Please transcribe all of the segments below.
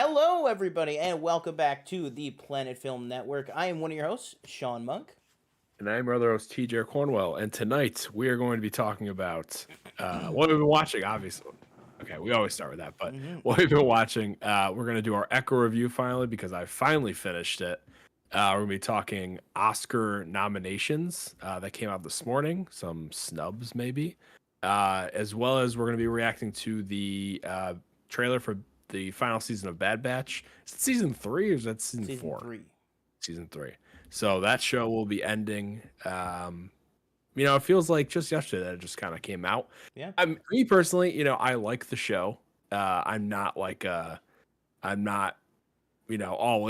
Hello, everybody, and welcome back to the Planet Film Network. I am one of your hosts, Sean Monk. And I'm your other host, TJ Cornwell. And tonight we are going to be talking about what we've been watching, obviously. Okay, we always start with that, but Mhm. what we've been watching, we're going to do our Echo review finally because I finally finished it. We're going to be talking Oscar nominations that came out this morning, some snubs maybe, as well as we're going to be reacting to the trailer for the final season of Bad Batch. Is it season 3 or is that season Season 4? 3. Season 3. So that show will be ending. It feels like just yesterday that it just kind of came out. Yeah. Me personally, I like the show. I'm not, all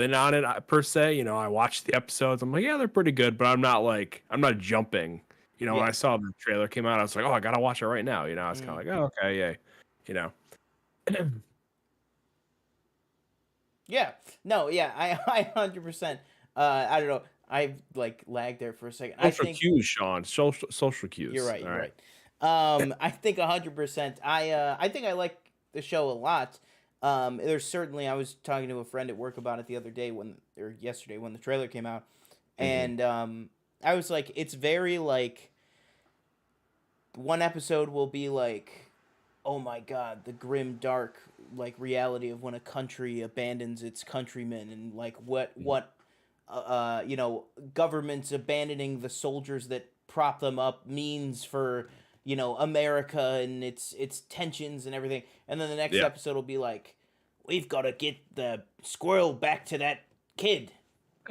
in on it per se. I watch the episodes. I'm like, yeah, they're pretty good, but I'm not jumping. When Yeah. I saw the trailer came out, I was like, oh, I gotta watch it right now. I was kind Mm. of like, oh, okay, yeah, you know. Yeah. No, yeah, I 100%. I don't know. I've lagged there for a second. I Social think cues, Sean. Social you're cues. right. All You're right. right. I think 100%. I think I like the show a lot. There's certainly I was talking to a friend at work about it the other day or yesterday when the trailer came out, Mm-hmm. and I was like, it's very like one episode will be like, oh my god, the grim dark reality of when a country abandons its countrymen, and like what governments abandoning the soldiers that prop them up means for America and its tensions and everything. And then the next Yeah. episode will be like, we've got to get the squirrel back to that kid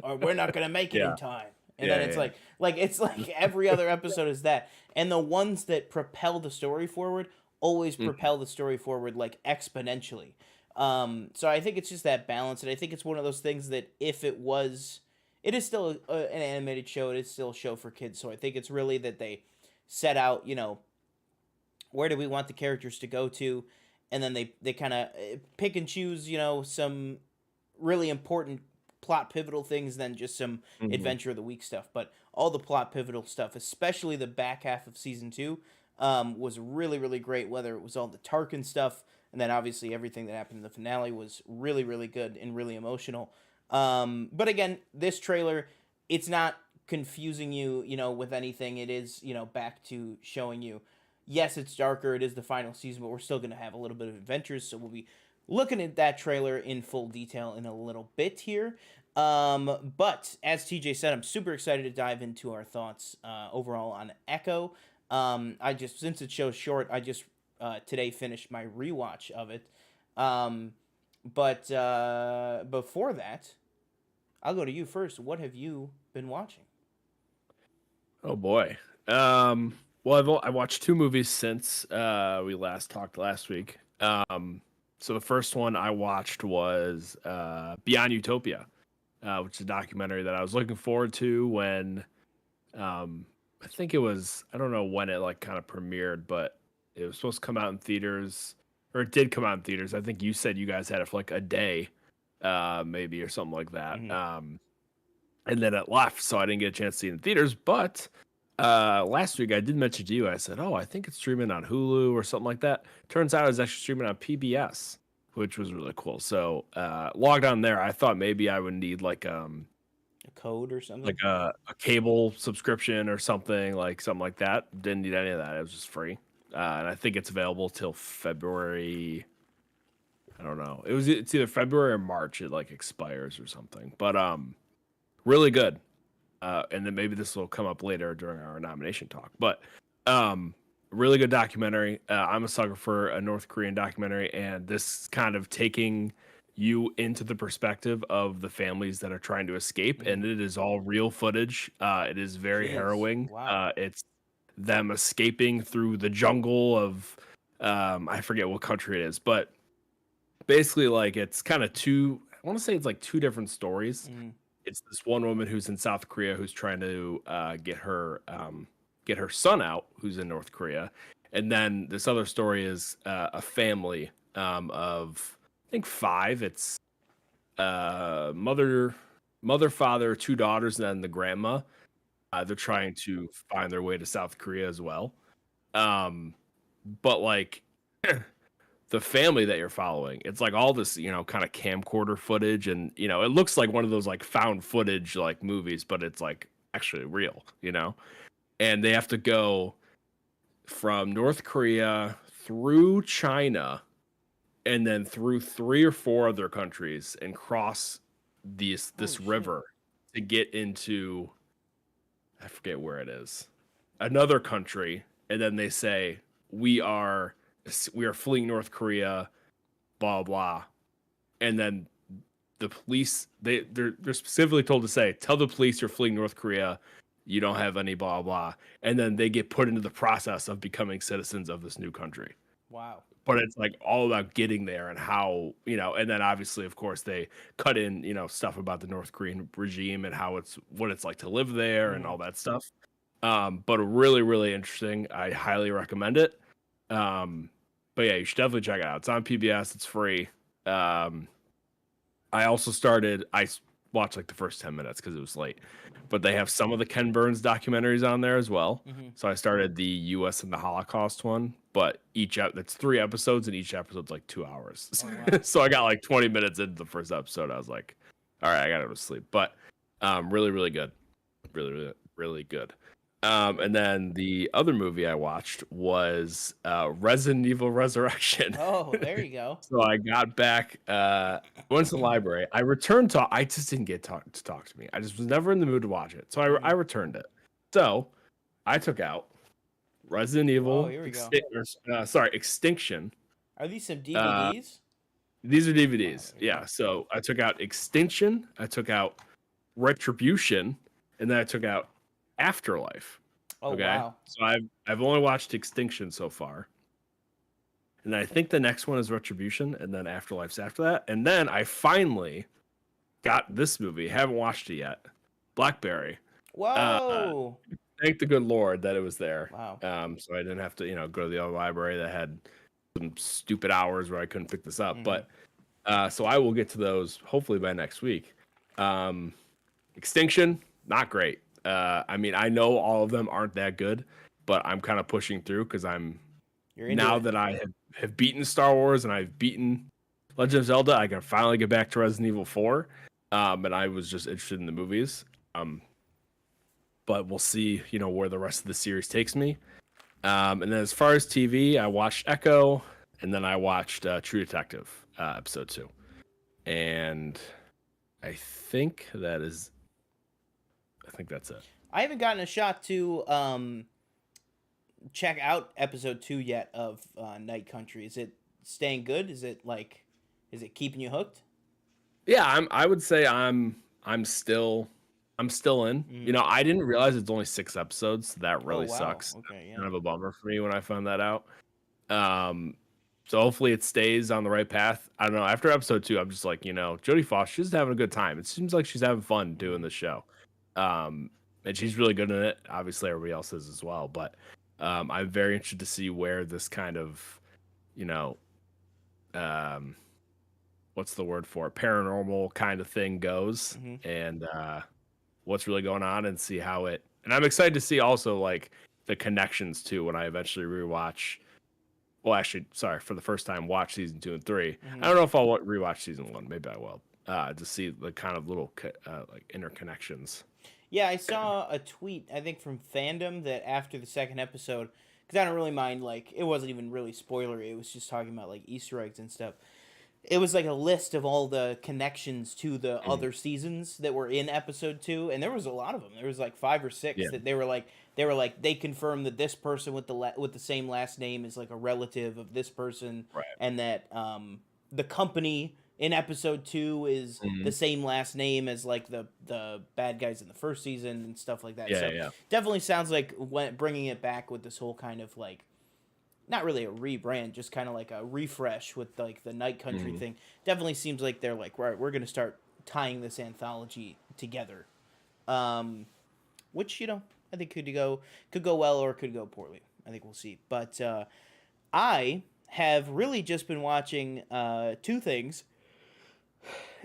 or we're not going to make it in Yeah. time. And then Yeah. it's Yeah. like it's like every other episode is that. And the ones that propel the story forward always Mm, propel the story forward like exponentially. So I think it's just that balance, and I think it's one of those things that if it is still an animated show, it is still a show for kids. So I think it's really that they set out, where do we want the characters to go to, and then they kind of pick and choose, some really important plot pivotal things than just some mhm. adventure of the week stuff. But all the plot pivotal stuff, especially the back half of season two, was really really great. Whether it was all the Tarkin stuff, and then obviously everything that happened in the finale was really really good and really emotional. But again, this trailer, it's not confusing you, with anything. It is, back to showing you. Yes, it's darker. It is the final season, but we're still going to have a little bit of adventures. So we'll be looking at that trailer in full detail in a little bit here. But as TJ said, I'm super excited to dive into our thoughts overall on Echo. Since it shows short, I just today finished my rewatch of it. But before that, I'll go to you first. What have you been watching? Oh boy. Well, I watched two movies since we last talked last week. So the first one I watched was Beyond Utopia, which is a documentary that I was looking forward to when I think it was, I don't know when it like kind of premiered, but it was supposed to come out in theaters, or it did come out in theaters. I think you said you guys had it for like a day, maybe or something like that. Hmm. And then it left, so I didn't get a chance to see it in theaters. But last week I did mention to you, I said, "Oh, I think it's streaming on Hulu or something like that." Turns out it's actually streaming on PBS, which was really cool. So logged on there. I thought maybe I would need A code or something? like a cable subscription or something like that. Didn't need any of that. It was just free, and I think it's available till February. I don't know. It's either February or March. It like expires or something. But really good. And then maybe this will come up later during our nomination talk. But really good documentary. I'm a sucker for a North Korean documentary, and this kind of taking you into the perspective of the families that are trying to escape, Hmm. and it is all real footage. It is It very is. harrowing. Wow. It's them escaping through the jungle of I forget what country it is, but basically like it's kind of two. I want to say it's like two different stories. Hmm. It's this one woman who's in South Korea who's trying to get her son out, who's in North Korea, and then this other story is a family of I think five. It's mother, father, two daughters, and then the grandma. They're trying to find their way to South Korea as well. Um, but like the family that you're following. It's like all this, kind of camcorder footage, and it looks like one of those like found footage like movies, but it's like actually real. And they have to go from North Korea through China and then through 3 or 4 other countries and cross this Holy shit. river to get into, I forget where it is, another country, and then they say we are fleeing North Korea, blah blah, and then the police they're specifically told to say, tell the police you're fleeing North Korea, you don't have any blah blah, and then they get put into the process of becoming citizens of this new country. Wow. But it's like all about getting there and how, and then obviously, of course, they cut in, stuff about the North Korean regime and what it's like to live there and all that stuff. But really, really interesting. I highly recommend it. But yeah, you should definitely check it out. It's on PBS. It's free. I watched like the first 10 minutes because it was late, but they have some of the Ken Burns documentaries on there as well. So I started the U.S. and the Holocaust one, but that's 3 episodes and each episode's like 2 hours. Oh, wow. So I got like 20 minutes into the first episode. I was like, all right, I gotta go to sleep. But really, really good. Really, really, really good. And then the other movie I watched was Resident Evil Resurrection. Oh, there you go. So I got back, went to the library. I just didn't get to talk to me. I just was never in the mood to watch it. So I returned it. So I took out Resident Evil, Oh, here we go. Extinction. Are these some DVDs? These are DVDs. Oh, Yeah. So I took out Extinction. I took out Retribution. And then I took out Afterlife. Oh, Okay. wow. So I've only watched Extinction so far. And I think the next one is Retribution, and then Afterlife's after that. And then I finally got this movie. Haven't watched it yet. Blackberry. Whoa. Thank the good Lord that it was there. Wow. So I didn't have to, go to the other library that had some stupid hours where I couldn't pick this up. But so I will get to those hopefully by next week. Extinction, not great. I mean, I know all of them aren't that good, but I'm kind of pushing through because that I have beaten Star Wars and I've beaten Legend of Zelda, I can finally get back to Resident Evil 4. And I was just interested in the movies. But we'll see, where the rest of the series takes me. And then as far as TV, I watched Echo, and then I watched True Detective episode 2. And I think that's it. I haven't gotten a shot to check out episode 2 yet of Night Country. Is it staying good? Is it keeping you hooked? Yeah, I would say I'm still in. I didn't realize it's only 6 episodes. So that really sucks. Okay, yeah. Kind of a bummer for me when I found that out. So hopefully it stays on the right path. I don't know. After episode 2, I'm just like, Jodie Foster, she's having a good time. It seems like she's having fun doing the show. And she's really good in it. Obviously, everybody else is as well. But I'm very interested to see where this kind of, what's the word for it? Paranormal kind of thing goes, and what's really going on, and see how it. And I'm excited to see also like the connections too when I eventually rewatch. Well, actually, sorry, for the first time, watch season 2 and 3. I don't know if I'll rewatch season 1. Maybe I will. To see the kind of little like interconnections. Yeah, I saw a tweet, I think from Fandom, that after the second episode, because I don't really mind, like, it wasn't even really spoilery, it was just talking about, like, Easter eggs and stuff. It was, like, a list of all the connections to the other seasons that were in episode 2, and there was a lot of them. There was, like, 5 or 6 that they were like, they confirmed that this person with the same last name is, like, a relative of this person, and that the company in episode 2 is the same last name as like the bad guys in the first season and stuff like that. Definitely sounds like bringing it back with this whole kind of like, not really a rebrand, just kind of like a refresh with like the Night Country thing. Definitely seems like they're like, right, we're gonna start tying this anthology together, which I think could go well or could go poorly. I think we'll see. But I have really just been watching 2 things.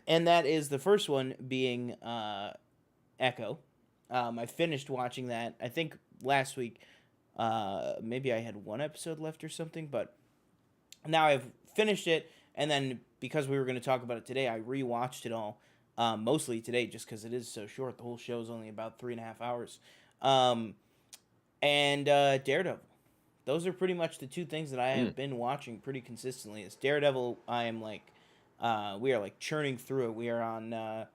And that is the first one being Echo. I finished watching that, I think, last week. Maybe I had 1 episode left or something, but now I've finished it, and then because we were going to talk about it today, I rewatched it all, mostly today, just because it is so short. The whole show is only about 3.5 hours. Um, and Daredevil. Those are pretty much the two things that I Mm. have been watching pretty consistently. Is Daredevil? I am like, we are like churning through it. We are on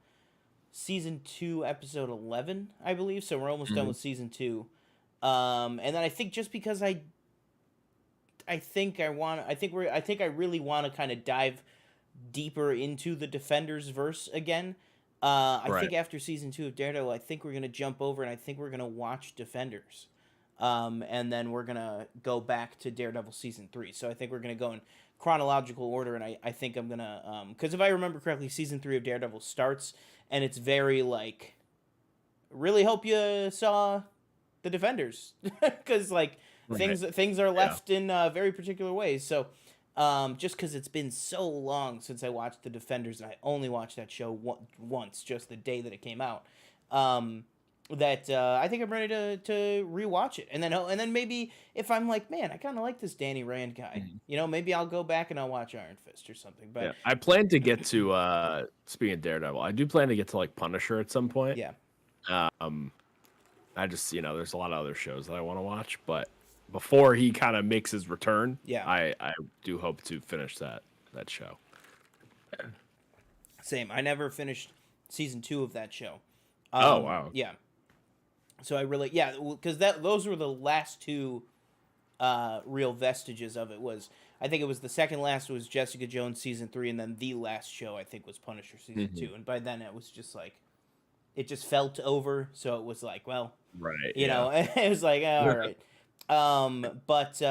season 2, episode 11, I believe. So we're almost done Mhm. with season 2. And then I think just because I think I really want to kind of dive deeper into the Defenders verse again. I Right. think after season 2 of Daredevil, I think we're gonna jump over and I think we're gonna watch Defenders, and then we're gonna go back to Daredevil season 3. So I think we're gonna go in chronological order, and I think I'm gonna because if I remember correctly, season 3 of Daredevil starts and it's very like, really hope you saw the Defenders, because like Right. things are Yeah. left in very particular ways. So just because it's been so long since I watched the Defenders, and I only watched that show once, just the day that it came out, that I think I'm ready to rewatch it, and then maybe if I'm like, man, I kind of like this Danny Rand guy, Mhm. maybe I'll go back and I'll watch Iron Fist or something. But Yeah. I plan to get to speaking of Daredevil, I do plan to get to like Punisher at some point. yeah, Um I just, there's a lot of other shows that I want to watch, but before he kind of makes his return, yeah, I do hope to finish that show. same. I never finished season 2 of that show. Oh wow. Yeah. So I really, yeah, because those were the last two real vestiges of it. Was I think it was the second last was Jessica Jones season 3, and then the last show I think was Punisher season Mhm. 2, and by then it was just like, it just felt over. So it was like, well, Right. Yeah. it was like, all right. But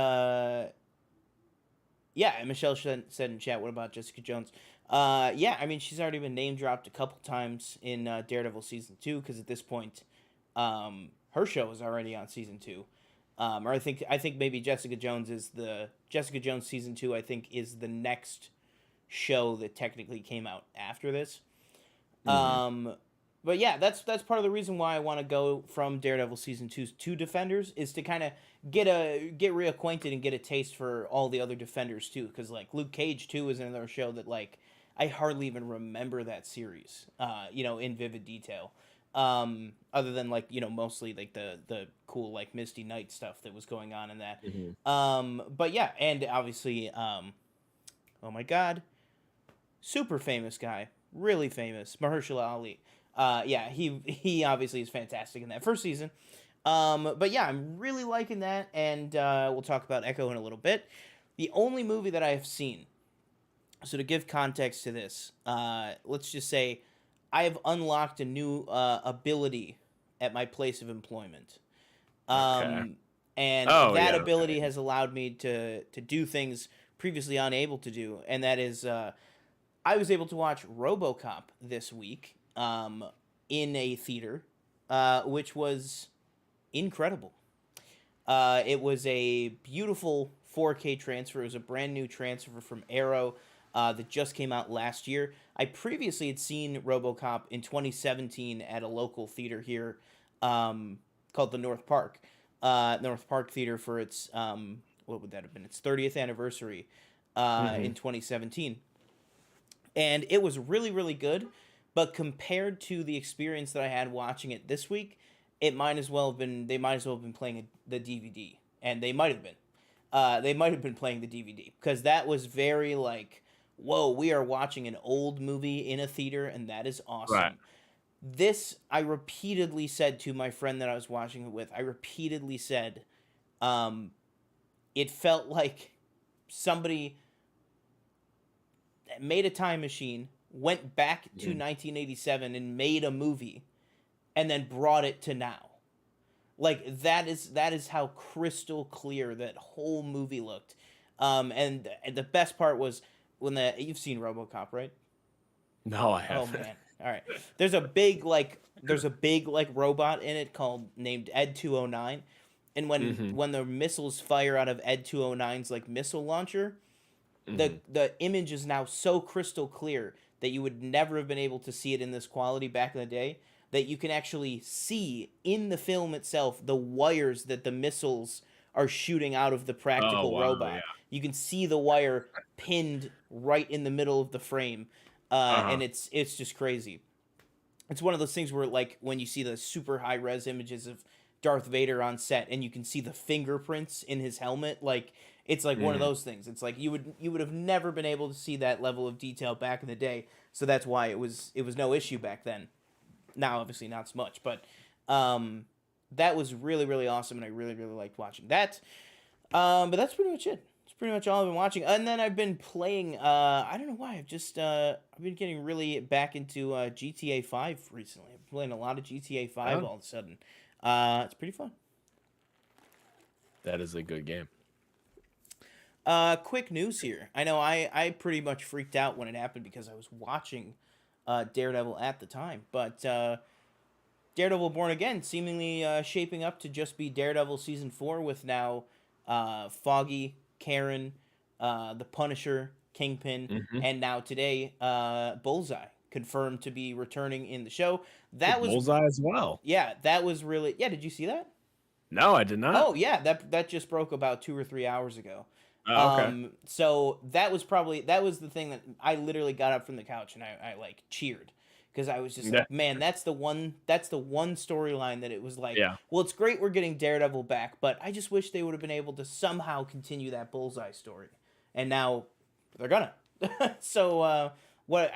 yeah, and Michelle said in chat, what about Jessica Jones? Yeah, I mean, she's already been name dropped a couple times in Daredevil season 2, because at this point, her show is already on season 2. Or I think maybe Jessica Jones season 2. I think is the next show that technically came out after this. Hmm. Um, but yeah, that's part of the reason why I want to go from Daredevil season 2 to Defenders, is to kind of get reacquainted and get a taste for all the other Defenders too, because like Luke Cage too is another show that like I hardly even remember that series, in vivid detail. Other than like, mostly like the cool like Misty Knight stuff that was going on in that. Hmm. But yeah, and obviously, oh my God, super famous guy, really famous, Mahershala Ali. Yeah, he obviously is fantastic in that first season. But yeah, I'm really liking that, and we'll talk about Echo in a little bit. The only movie that I have seen, so to give context to this, let's just say I have unlocked a new ability at my place of employment. Okay. Um, and Oh that yeah. Okay. ability has allowed me to do things previously unable to do, and that is, I was able to watch RoboCop this week, in a theater, which was incredible. It was a beautiful 4K transfer. It was a brand new transfer from Arrow, that just came out last year. I previously had seen RoboCop in 2017 at a local theater here, called the North Park Theater, for its, what would that have been? Its 30th anniversary, Hmm. in 2017, and it was really really good. But compared to the experience that I had watching it this week, it might as well have been they might as well have been playing the DVD, and they might have been playing the DVD, because that was very like, whoa, we are watching an old movie in a theater, and that is Right. awesome. This I repeatedly said to my friend that I was watching it with. I repeatedly said, um, it felt like somebody made a time machine, went back to Mhm. 1987 and made a movie, and then brought it to now. Like that is how crystal clear that whole movie looked. And the best part was when you've seen RoboCop, right? No, I Oh haven't. man. All right. There's a big like robot in it called named Ed 209, and when Hmm. when the missiles fire out of Ed 209's like missile launcher, Hmm. the image is now so crystal clear that you would never have been able to see it in this quality back in the day, that you can actually see in the film itself the wires that the missiles are shooting out of the Oh practical wow. Yeah. robot. you can see the wire pinned right in the middle of the frame, Uh-huh. and it's just crazy. It's one of those things where, like, when you see the super high res images of Darth Vader on set and you can see the fingerprints in his helmet, like, it's like one of Mhm. those things. It's like you would have never been able to see that level of detail back in the day. So that's why it was no issue back then. Now obviously not so much, but um that was really really awesome and I really really liked watching that. But that's pretty much it. It's pretty much all I've been watching. And then I've been playing. I don't know why. I've been getting really back into GTA 5 recently. I've been playing a lot of GTA 5 Oh, all of a sudden. It's pretty fun. that is a good game. Quick news here. I know I pretty much freaked out when it happened because I was watching Daredevil at the time, but Daredevil Born Again seemingly shaping up to just be Daredevil season 4 with now Foggy, Karen, the Punisher, Kingpin, Mhm. and now today Bullseye confirmed to be returning in the show. Oh, That was Bullseye as well. yeah, that was really yeah. Did you see that? No, I did not. Oh yeah, that just broke about 2 or 3 hours ago. Oh, okay. So that was the thing that I literally got up from the couch and I like cheered because I was just Yeah. like, man, that's the one storyline that it was like, Yeah. well, it's great we're getting Daredevil back, but I just wish they would have been able to somehow continue that Bullseye story, and now they're gonna. So what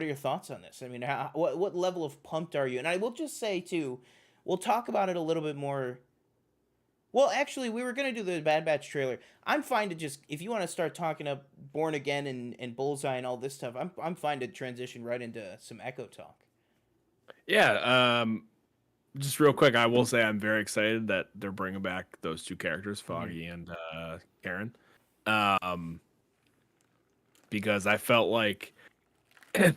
are your thoughts on this? I mean, what level of pumped are you? And I will just say too, we'll talk about it a little bit more. Well, actually, we were gonna do the Bad Batch trailer. I'm fine to just if you want to start talking up Born Again and Bullseye and all this stuff. I'm fine to transition right into some Echo talk. Yeah. Just real quick, I will say I'm very excited that they're bringing back those two characters, Hmm. Foggy and Karen, um, because I felt like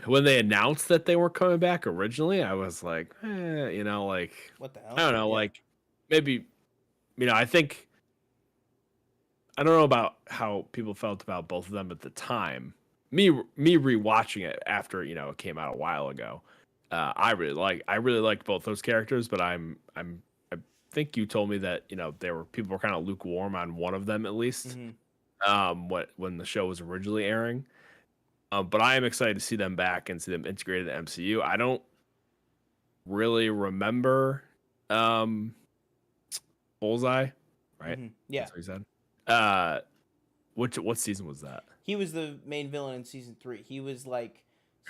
when they announced that they were coming back originally, I was like, like What the I hell? don't know, Yeah. like maybe I think I don't know about how people felt about both of them at the time. Me rewatching it after it came out a while ago. I really liked both those characters, but I think you told me that people were kind of lukewarm on one of them at least. Hmm. What when the show was originally airing. But I am excited to see them back and see them integrated in the MCU. I don't really remember um Bullseye, right? Hmm. Yeah. That's what you said. Uh what season was that? He was the main villain in season 3. He was like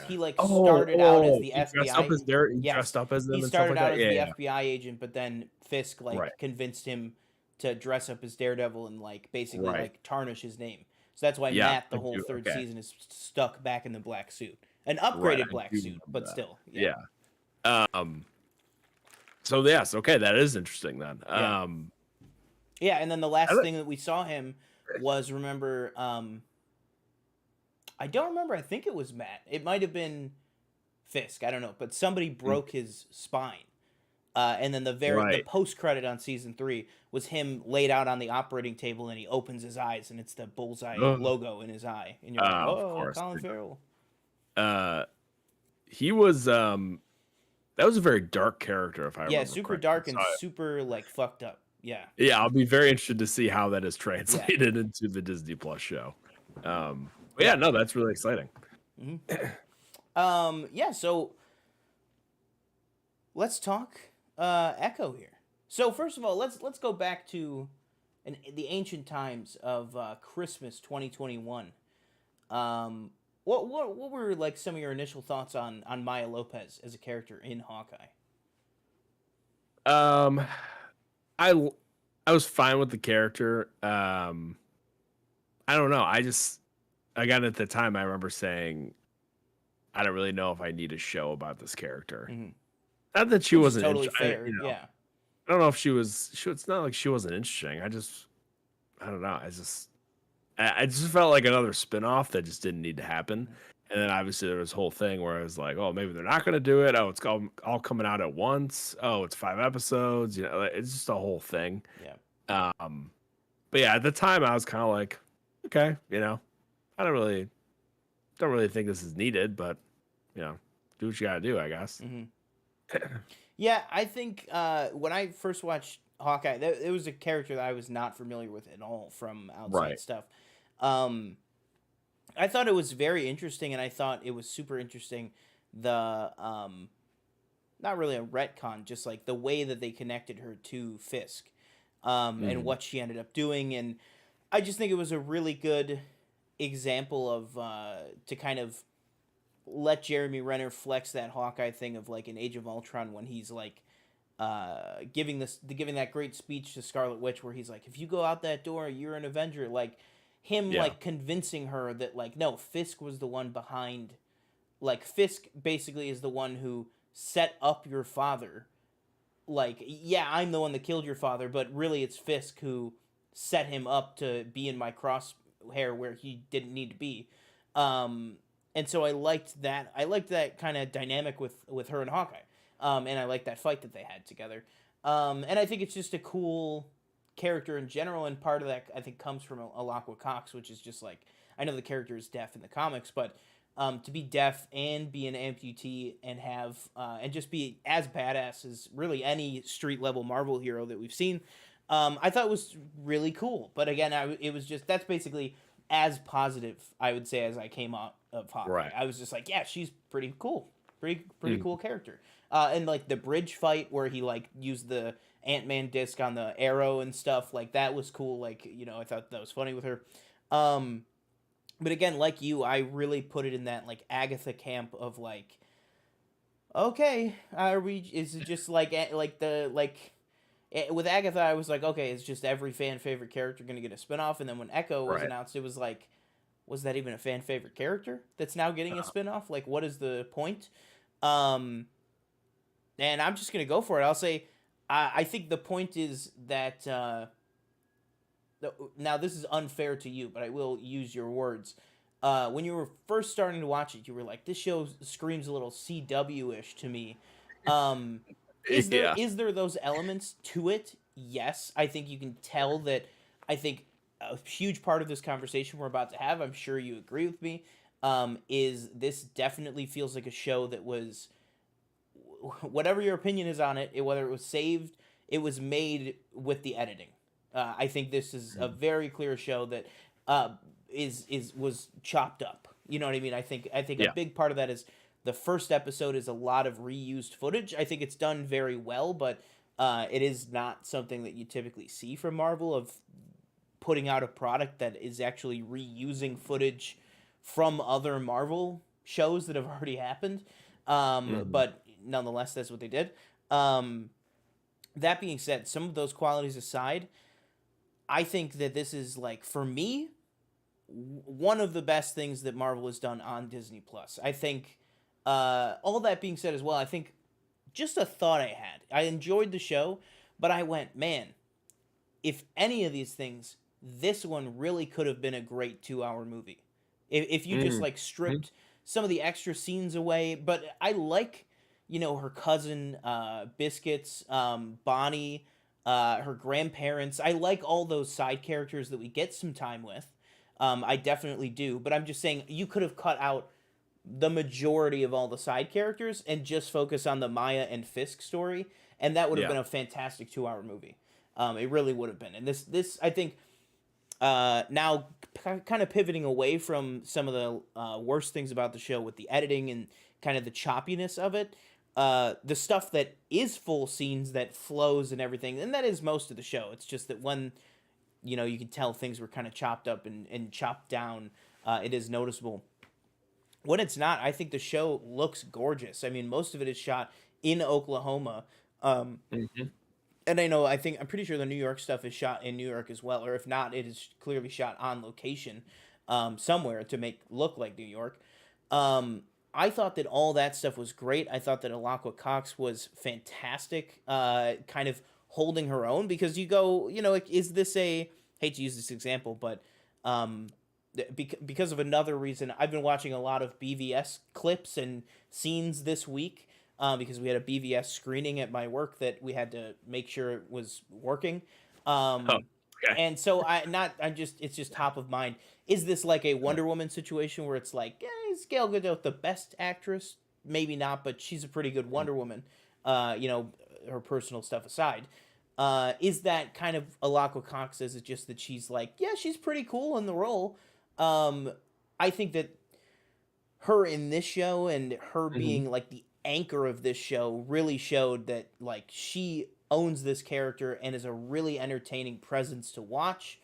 he like Oh, started out as oh, the he dressed up FBI. as there. He dressed Yes, up as he them and stuff started like out that. as Yeah, the yeah, FBI agent, but then Fisk right, like convinced him to dress up as Daredevil and like basically right. like tarnish his name. So that's why Yeah, Matt the I whole do. third Okay, season is stuck back in the black suit, an right. upgraded I black do suit, remember but that. still, yeah, Yeah. Um. So yes, okay, that is interesting then. yeah, yeah. And then the I last don't- thing that we saw him was remember, I don't remember. I think it was Matt. It might have been Fisk. I don't know, but somebody mm, broke his spine. And then the right. post credit on season 3 was him laid out on the operating table and he opens his eyes and it's the Bullseye Ugh. logo in his eye and you're like, Of oh, course. Colin Farrell. Uh, he was that was a very dark character if I Yeah, remember super correctly. dark So and super like fucked up. Yeah, yeah, I'll be very interested to see how that is yeah, translated into the Disney Plus show. But yeah, yeah. no, that's really exciting. Hmm. Yeah. So let's talk Echo here. So first of all, let's go back to the ancient times of Christmas 2021. What were like some of your initial thoughts on Maya Lopez as a character in Hawkeye? Um, I was fine with the character. I don't know. Again at the time I remember saying I don't really know if I need a show about this character. Hmm. Not that she Which is wasn't, totally fair. Yeah. I don't know if she was. It's not like she wasn't interesting. I don't know. I just felt like another spinoff that just didn't need to happen. And then obviously there was this whole thing where I was like, oh, maybe they're not going to do it. Oh, it's all coming out at once. Oh, it's 5 episodes. It's just a whole thing. Yeah. But yeah, at the time I was kind of like, okay, I don't really think this is needed, but do what you got to do, I guess. Hmm. Yeah, I think when I first watched Hawkeye, it was a character that I was not familiar with at all from outside Right. stuff. Um, I thought it was very interesting, and I thought it was super interesting. The not really a retcon, just like the way that they connected her to Fisk, and Mm. what she ended up doing, and I just think it was a really good example of to kind of let Jeremy Renner flex that Hawkeye thing of like in Age of Ultron when he's like giving that great speech to Scarlet Witch where he's like, if you go out that door, you're an Avenger. Like him Yeah. like convincing her that like no, Fisk was the one behind, like Fisk basically is the one who set up your father. Like, yeah, I'm the one that killed your father, but really it's Fisk who set him up to be in my crosshair where he didn't need to be. Um, and so I liked that. I liked that kind of dynamic with her and Hawkeye. And I liked that fight that they had together. And I think it's just a cool character in general, and part of that I think comes from Alaqua Cox, which is just like I know the character is deaf in the comics, but to be deaf and be an amputee and have and just be as badass as really any street level Marvel hero that we've seen, I thought was really cool. But again, it was just that's basically as positive I would say as I came out of Hawkeye. Right. I was just like, yeah, she's pretty cool, pretty Mm. cool character. And like the bridge fight where he like used the Ant-Man disc on the arrow and stuff like that was cool. Like I thought that was funny with her. Um, but again, like you, I really put it in that like Agatha camp of like, okay, are we? Is it just like with Agatha? I was like, okay, it's just every fan favorite character gonna get a spinoff. And then when Echo was Right. announced, it was like, was that even a fan favorite character that's now getting a Uh, spinoff? Like, what is the point? Um, and I'm just gonna go for it. I'll say, I think the point is that now this is unfair to you, but I will use your words. When you were first starting to watch it, you were like, "This show screams a little CW-ish to me." Um, yeah. is there those elements to it? Yes, I think you can tell that. I think a huge part of this conversation we're about to have, I'm sure you agree with me, is this definitely feels like a show that was whatever your opinion is on it, whether it was saved, it was made with the editing. I think this is a Mm. very clear show that uh, is was chopped up. You know what I mean? I think a Yeah. big part of that is the first episode is a lot of reused footage. I think it's done very well, but it is not something that you typically see from Marvel of putting out a product that is actually reusing footage from other Marvel shows that have already happened. Mhm. But nonetheless, that's what they did. Um, that being said, some of those qualities aside, I think that this is like for me one of the best things that Marvel has done on Disney Plus. I think all that being said as well, I think just a thought I had. I enjoyed the show, but I went, man, if any of these things, this one really could have been a great 2 hour movie. If you just Mm. like Mhm. stripped some of the extra scenes away, but I like, her cousin, Biscuits, Bonnie, her grandparents. I like all those side characters that we get some time with. I definitely do, but I'm just saying you could have cut out the majority of all the side characters and just focus on the Maya and Fisk story, and that would have Yeah. been a fantastic 2 hour movie. It really would have been. And this I think now kind of pivoting away from some of the worst things about the show with the editing and kind of the choppiness of it. The stuff that is full scenes that flows and everything, and that is most of the show. It's just that when you can tell things were kind of chopped up and chopped down, it is noticeable. When it's not, I think the show looks gorgeous. I mean, most of it is shot in Oklahoma. Um, Mhm. and I'm pretty sure the New York stuff is shot in New York as well, or if not, it is clearly shot on location somewhere to make look like New York. I thought that all that stuff was great. I thought that Alaqua Cox was fantastic, kind of holding her own because you go, like, is this a hate to use this example, but because of another reason, I've been watching a lot of BVS clips and scenes this week because we had a BVS screening at my work that we had to make sure it was working. Oh, Um, okay. and so it's just top of mind. Is this like a Wonder Woman situation where it's like, is Gal Gadot the best actress? Maybe not, but she's a pretty good Wonder Woman. Her personal stuff aside. Is that kind of Alaqua Cox? Is it just that she's like, yeah, she's pretty cool in the role? Um, I think that her in this show and her Hmm. being like the anchor of this show really showed that like she owns this character and is a really entertaining presence to watch.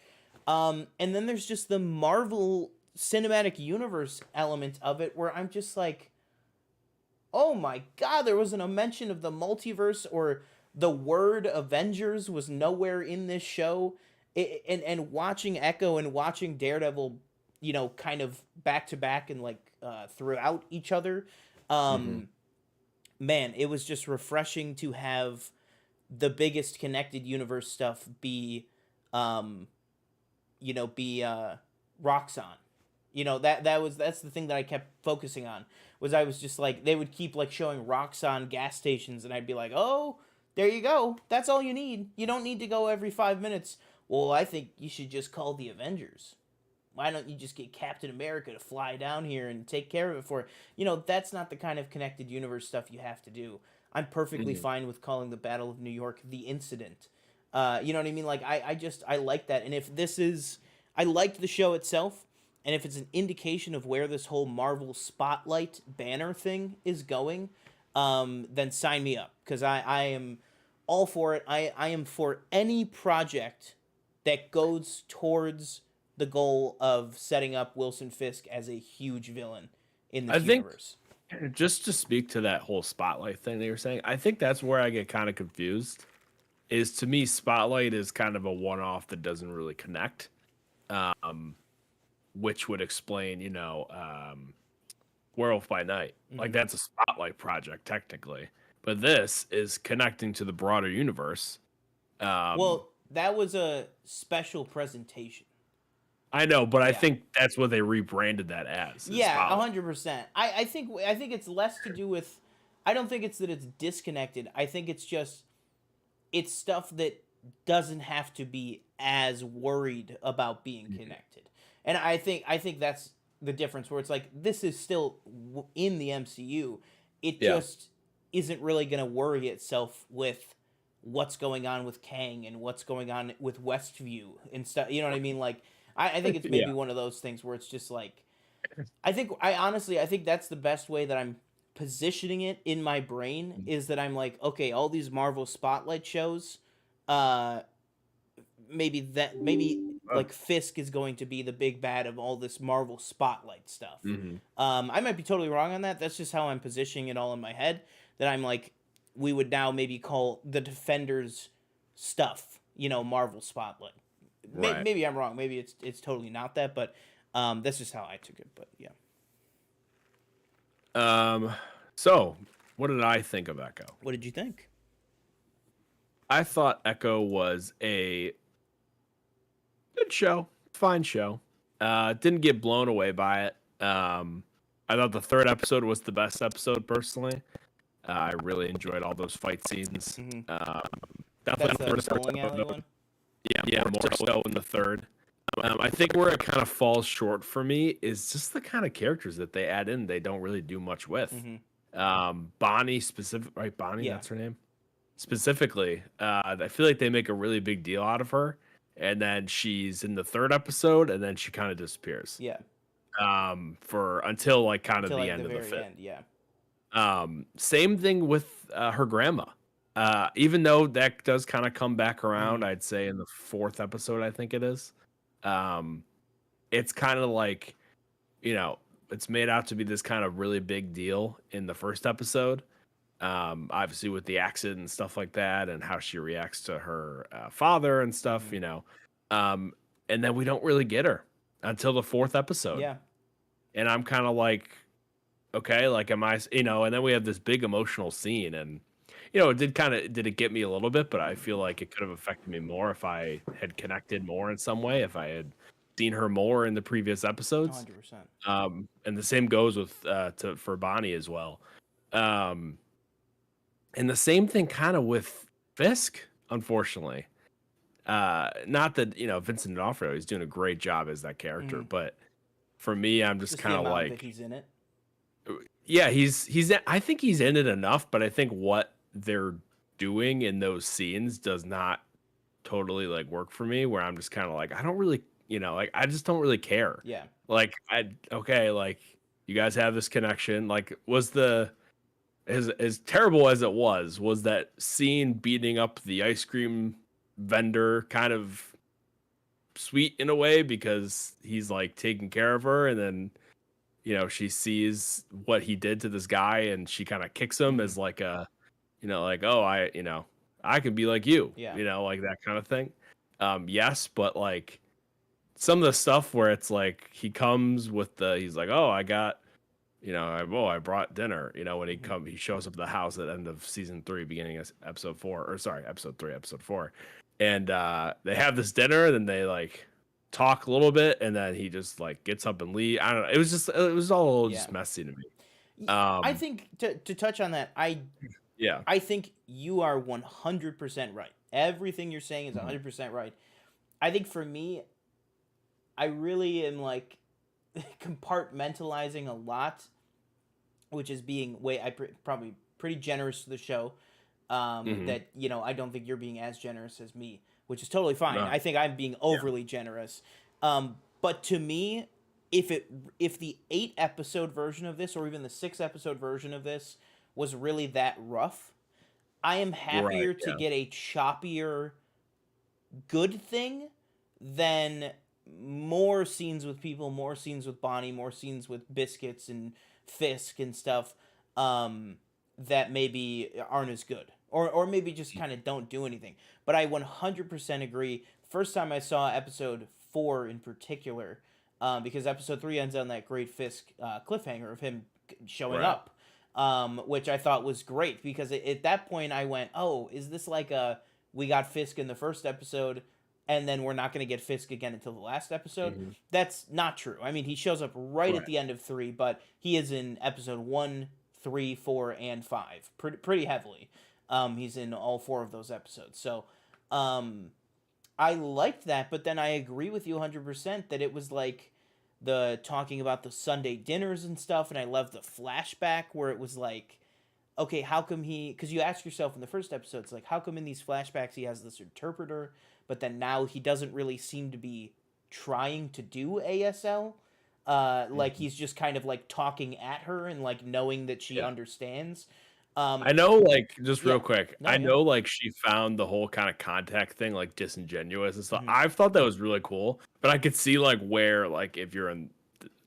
And then there's just the Marvel Cinematic Universe element of it where I'm just like, oh my god, there wasn't a mention of the multiverse, or the word Avengers was nowhere in this show. And watching Echo and watching Daredevil, kind of back to back and like throughout each other, Hmm. um, man, it was just refreshing to have the biggest connected universe stuff um, be Roxxon. That's the thing that I kept focusing on. Was I was just like, they would keep like showing Roxxon gas stations and I'd be like, "Oh, there you go. That's all you need. You don't need to go every 5 minutes." Well, I think you should just call the Avengers. Why don't you just get Captain America to fly down here and take care of it for that's not the kind of connected universe stuff you have to do. I'm perfectly Hmm. fine with calling the Battle of New York the incident. You know what I mean? Like I like that. And if this is I liked the show itself, and if it's an indication of where this whole Marvel Spotlight banner thing is going, then sign me up, because I am all for it. I am for any project that goes towards the goal of setting up Wilson Fisk as a huge villain in I this think universe. just to speak to that whole Spotlight thing that you're saying, I think that's where I get kind of confused. Is to me, Spotlight is kind of a one-off that doesn't really connect, um, which would explain, Werewolf by Night. Like Hmm. that's a Spotlight project technically, but this is connecting to the broader universe. Um, Well, that was a special presentation. I know, but I Yeah. think that's what they rebranded that as is Yeah, Spotlight. 100%. I think it's less to do with. I don't think it's that it's disconnected. I think it's just it's stuff that doesn't have to be as worried about being Mhm. connected. And I think that's the difference, where it's like this is still in the MCU. It Yeah. just isn't really going to worry itself with what's going on with Kang and what's going on with Westview and stuff. You know what I mean? Like I think it's Yeah. maybe one of those things where it's just like I think that's the best way that I'm positioning it in my brain, is that I'm like, okay, all these Marvel Spotlight shows, uh maybe Oh. like Fisk is going to be the big bad of all this Marvel Spotlight stuff. Hmm. I might be totally wrong on that. That's just how I'm positioning it all in my head, that I'm like, we would now maybe call the Defenders stuff, Marvel Spotlight. Right. Maybe I'm wrong. Maybe it's totally not that, but that's just how I took it. But yeah. Um, so what did I think of Echo? What did you think? I thought Echo was a good show, fine show. Didn't get blown away by it. I thought the third episode was the best episode personally. I really enjoyed all those fight scenes. Hmm. Um, That's definitely the the first bowling episode, alley though. one. Yeah, more so in the third. I think where it kind of falls short for me is just the kind of characters that they add in. They don't really do much with. Hmm. Bonnie specific, right? Bonnie, Yeah. that's her name. Specifically, I feel like they make a really big deal out of her, and then she's in the third episode, and then she kind of disappears. Yeah. For until like kind of Till the like the end of the very fifth. end. Yeah. Same thing with her grandma. Even though that does kind of come back around, Hmm. I'd say in the fourth episode, I think it is. Um, it's kind of like, you know, it's made out to be this kind of really big deal in the first episode. Obviously with the accident and stuff like that, and how she reacts to her father and stuff, Hmm. Um, and then we don't really get her until the fourth episode, Yeah. and I'm kind of like, okay, like, am I, and then we have this big emotional scene, and it did it get me a little bit, but I feel like it could have affected me more if I had connected more in some way, if I had seen her more in the previous episodes. 100%. And the same goes with for Bonnie as well. Um, and the same thing kind of with Fisk, unfortunately. Not that, Vincent D'Onofrio, he's doing a great job as that character, Hmm. but for me, I'm just Just the kind of amount that like, he's in it. yeah, I think he's in it enough, but I think what they're doing in those scenes does not totally like work for me, where I'm just kind of like, I don't really, like I just don't really care. Yeah. Like okay, like you guys have this connection. Like was the as terrible as it was that scene beating up the ice cream vendor kind of sweet in a way, because he's like taking care of her, and then she sees what he did to this guy, and she kind of kicks him as like a, like, oh, I could be like you, Yeah. like that kind of thing. Yes, but like some of the stuff where it's like he comes with he's like, oh, I got, I brought dinner, when he shows up at the house at the end of season 3, beginning of episode 4, or sorry, episode 3, episode 4. And they have this dinner, and then they like talk a little bit, and then he just like gets up and leave. I don't know. It was all a little just messy to me. I think to touch on that, Yeah. I think you are 100% right. Everything you're saying is 100% right. I think for me, I really am like compartmentalizing a lot, which is being probably pretty generous to the show. That I don't think you're being as generous as me, which is totally fine. No. I think I'm being overly generous. But to me, if the 8-episode version of this, or even the 6-episode version of this, was really that rough, I am happier to get a choppier good thing than more scenes with people, more scenes with Bonnie, more scenes with Biscuits and Fisk and stuff, that maybe aren't as good. Or maybe just kind of don't do anything. But I 100% agree. First time I saw episode 4 in particular, because episode 3 ends on that great Fisk cliffhanger of him showing up, which I thought was great, because at that point I went, oh, is this like we got Fisk in the first episode, and then we're not going to get Fisk again until the last episode? That's not true. I mean, he shows up right at the end of 3, but he is in episode 1, 3, 4, and 5 pretty heavily. He's in all 4 of those episodes. So I liked that, but then I agree with you 100% that it was like the talking about the Sunday dinners and stuff, and I love the flashback where it was like, okay, how come because you ask yourself in the first episode, it's like, how come in these flashbacks he has this interpreter, but then now he doesn't really seem to be trying to do ASL? Like he's just kind of like talking at her and like knowing that she understands. I know, like, just real quick, I know, like, she found the whole kind of contact thing, like, disingenuous and stuff. I've thought that was really cool, but I could see, like, where, like, if you're in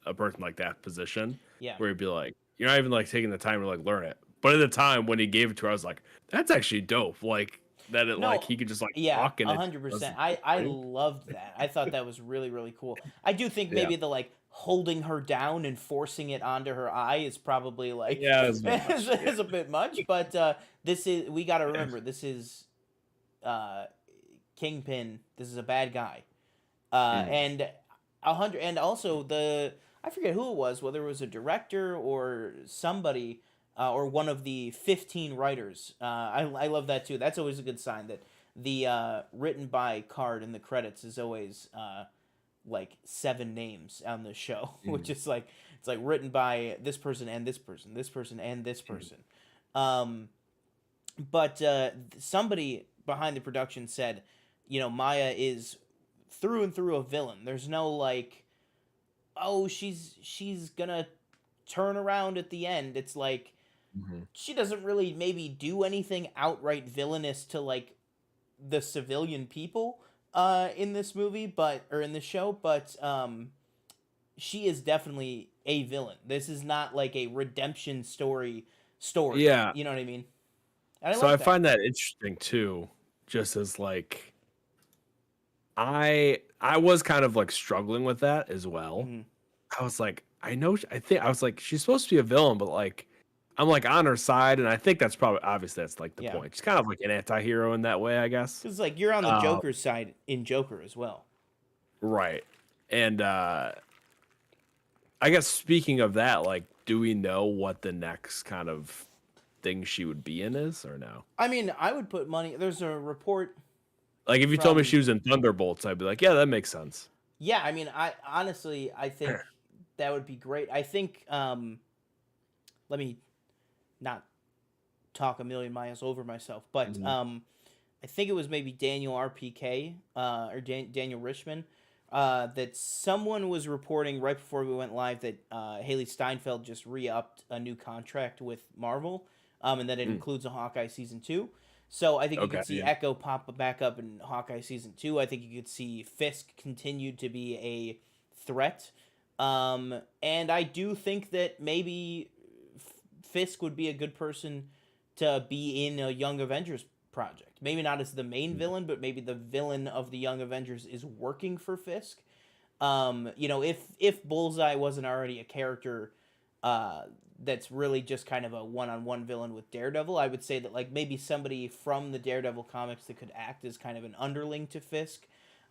a person like that position, where you'd be like, you're not even, like, taking the time to, like, learn it. But at the time, when he gave it to her, I was like, that's actually dope. Like, that it, like, he could just, like, talk and 100%. I loved that. I thought that was really, really cool. I do think maybe the, like, holding her down and forcing it onto her eye is probably like is a bit much, but we got to remember, this is Kingpin. This is a bad guy, and also I forget who it was, whether it was a director or somebody, or one of the 15 writers. I love that too. That's always a good sign that the written by card in the credits is always like 7 names on the show, which is like, it's like written by this person and this person, this person and this person. But somebody behind the production said, Maya is through and through a villain. There's no like, oh, she's gonna turn around at the end. It's like she doesn't really maybe do anything outright villainous to like the civilian people in this movie, or in this show, but she is definitely a villain. This is not like a redemption story. Yeah. You know what I mean? So I find that interesting too, just as like I was kind of like struggling with that as well. I was like, I was like, she's supposed to be a villain, but like I'm like on her side, and I think that's probably, obviously that's like the point. She's kind of like an anti-hero in that way, I guess. Because like you're on the Joker's side in Joker as well. Right. And I guess speaking of that, like, do we know what the next kind of thing she would be in is, or no? I mean, I would put money. There's a report. Like, if you told me she was in Thunderbolts, I'd be like, yeah, that makes sense. Yeah, I mean, I honestly think that would be great. I think let me not talk a million miles over myself, but Mhm. I think it was maybe Daniel RPK or Daniel Richman that someone was reporting right before we went live that Haley Steinfeld just re-upped a new contract with Marvel, and that it Mm. includes a Hawkeye season 2. So I think you Okay. could see Yeah. Echo pop back up in Hawkeye season 2. I think you could see Fisk continue to be a threat, and I do think that maybe Fisk would be a good person to be in a Young Avengers project. Maybe not as the main Mm. villain, but maybe the villain of the Young Avengers is working for Fisk. If Bullseye wasn't already a character that's really just kind of a one-on-one villain with Daredevil, I would say that like maybe somebody from the Daredevil comics that could act as kind of an underling to Fisk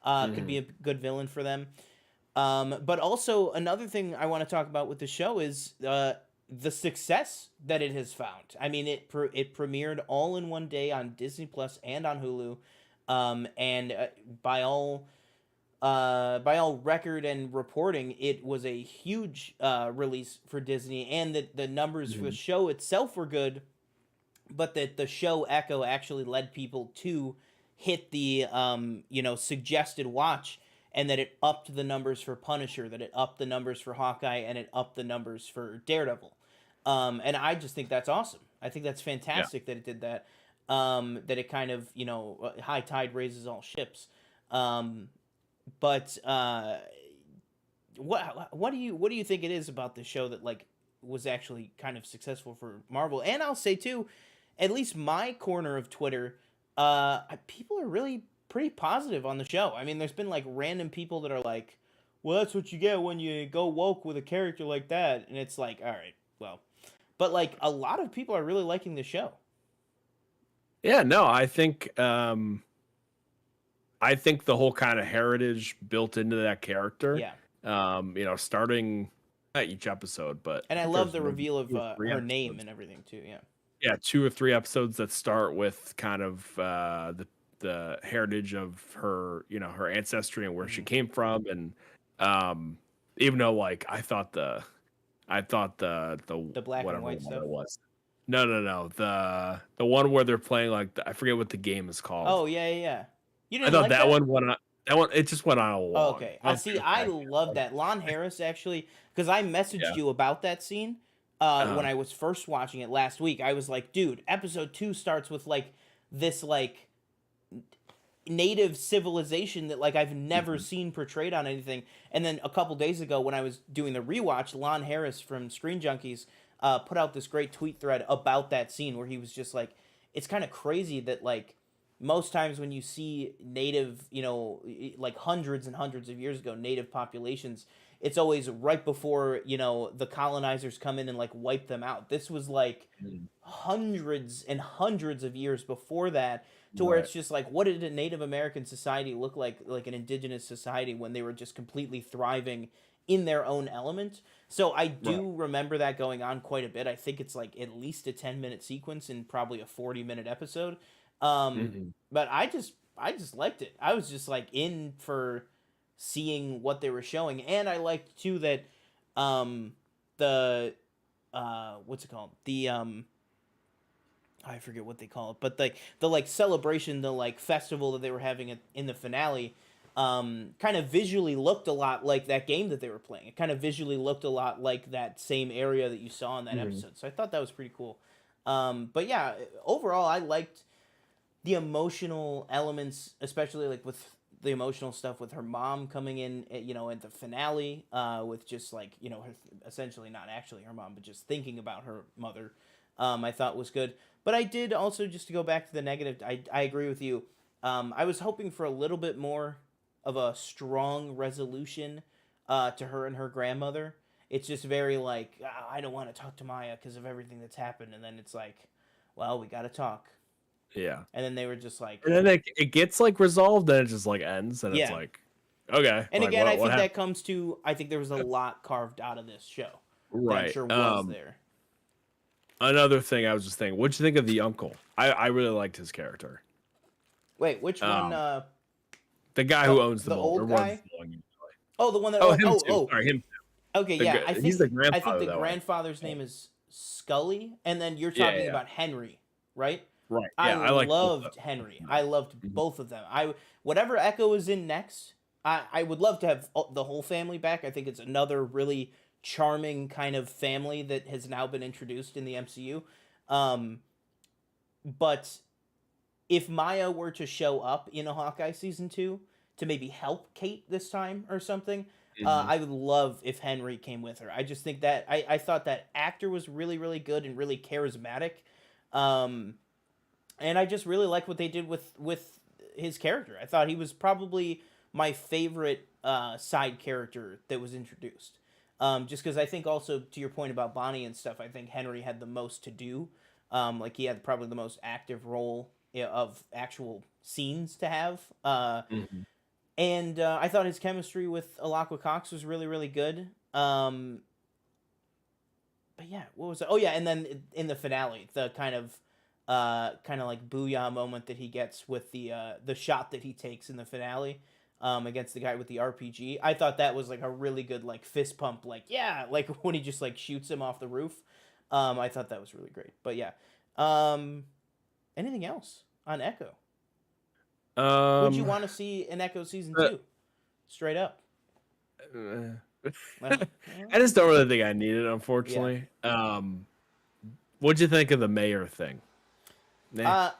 could be Mhm. a good villain for them. But also another thing I want to talk about with the show is the success that it has found. I mean, it premiered all in one day on Disney Plus and on Hulu, and by all by all record and reporting, it was a huge release for Disney, and that the numbers for the Mhm. show itself were good, but that the show Echo actually led people to hit the suggested watch, and that it upped the numbers for Punisher, that it upped the numbers for Hawkeye, and it upped the numbers for Daredevil. And I just think that's awesome. I think that's Yeah. fantastic that it did that. That it kind of high tide raises all ships. Um, but what do you think it is about the show that like was actually kind of successful for Marvel? And I'll say too, at least my corner of Twitter, people are really pretty positive on the show. I mean, there's been like random people that are like, "Well, that's what you get when you go woke with a character like that," and it's like, all right, well, but like a lot of people are really liking the show. Yeah. No, I think the whole kind of heritage built into that character, Yeah, starting not each episode, but I and I think love there's the maybe reveal of 2 or 3 her name episodes. and everything too. Yeah. Yeah, 2 or 3 episodes that start with kind of the heritage of her, her ancestry and where she Hmm. came from, and um, even though like I thought the The black and whatever white one stuff. it was. No, no, no. The one where they're playing like I forget what the game is called. Oh yeah, yeah, yeah. You I didn't thought like that that? one went on. That one it just went on Oh, long. okay. I I don't see. think it was I that love good. that Lon Harris actually, because I messaged Yeah. you about that scene when Uh, I was first watching it last week. I was like, dude, episode 2 starts with like this like native civilization that like I've never mhm. seen portrayed on anything. And then a couple days ago when I was doing the rewatch, Lon Harris from Screen Junkies put out this great tweet thread about that scene where he was just like, it's kind of crazy that like most times when you see native, like hundreds and hundreds of years ago, native populations, it's always right before, the colonizers come in and like wipe them out. This was like Mhm. hundreds and hundreds of years before that, to where Right. it's just like, what did a Native American society look like an indigenous society when they were just completely thriving in their own element? So I Right. do remember that going on quite a bit. I think it's like at least a 10-minute sequence in probably a 40-minute episode. Mhm. But I just liked it. I was just like in for seeing what they were showing, and I liked too that the what's it called, the I forget what they call it, but the like celebration, the like festival that they were having in the finale, kind of visually looked a lot like that game that they were playing. It kind of visually looked a lot like that same area that you saw in that Mhm. episode. So I thought that was pretty cool. But yeah, overall, I liked the emotional elements, especially like with the emotional stuff with her mom coming in, at the finale, with just like her, essentially not actually her mom, but just thinking about her mother. I thought was good, but I did also, just to go back to the negative. I agree with you. I was hoping for a little bit more of a strong resolution to her and her grandmother. It's just very like, I don't want to talk to Maya because of everything that's happened, and then it's like, well, we got to talk, Yeah. and then they were just like, And then it gets like resolved, then it just like ends, and it's yeah. like, okay, And like again, I what think that happened? comes to, I think there was a lot carved out of this show that I'm Right. sure was there. Another thing I was just thinking, what'd you think of the uncle? I really liked his character. Wait, which one? Um, the guy who owns the The mall or old runs guy? the mall. Oh, the one that. Oh, Oh, him oh, too. oh. Sorry, him. Okay, yeah. I He's the think grandfather the that way. grandfather's name is Scully, and then you're Yeah, talking yeah, about Henry. right? Right. I Yeah, I like both of loved Henry. I loved them. both of them. Whatever Echo is in next, I would love to have the whole family back. I think it's another really charming kind of family that has now been introduced in the MCU. Um, but if Maya were to show up in a Hawkeye season 2 to maybe help Kate this time or something, Mhm. I would love if Henry came with her. I just think that I thought that actor was really, really good and really charismatic. Um, and I just really liked what they did with his character. I thought he was probably my favorite side character that was introduced. Just because I think also to your point about Bonnie and stuff, I think Henry had the most to do. Like he had probably the most active role of actual scenes to have. Mhm. And I thought his chemistry with Alaqua Cox was really, really good. But yeah, what was it? Oh yeah, and then in the finale, the kind of like booyah moment that he gets with the shot that he takes in the finale against the guy with the RPG. I thought that was like a really good like fist pump, like yeah, like when he just like shoots him off the roof. I thought that was really great. But yeah, um, anything else on Echo? Would you Um, want to see an Echo season uh, 2? Straight up. uh, Well, I just don't really think I need it, yeah. unfortunately. What'd you think of the mayor thing? Nah. Uh,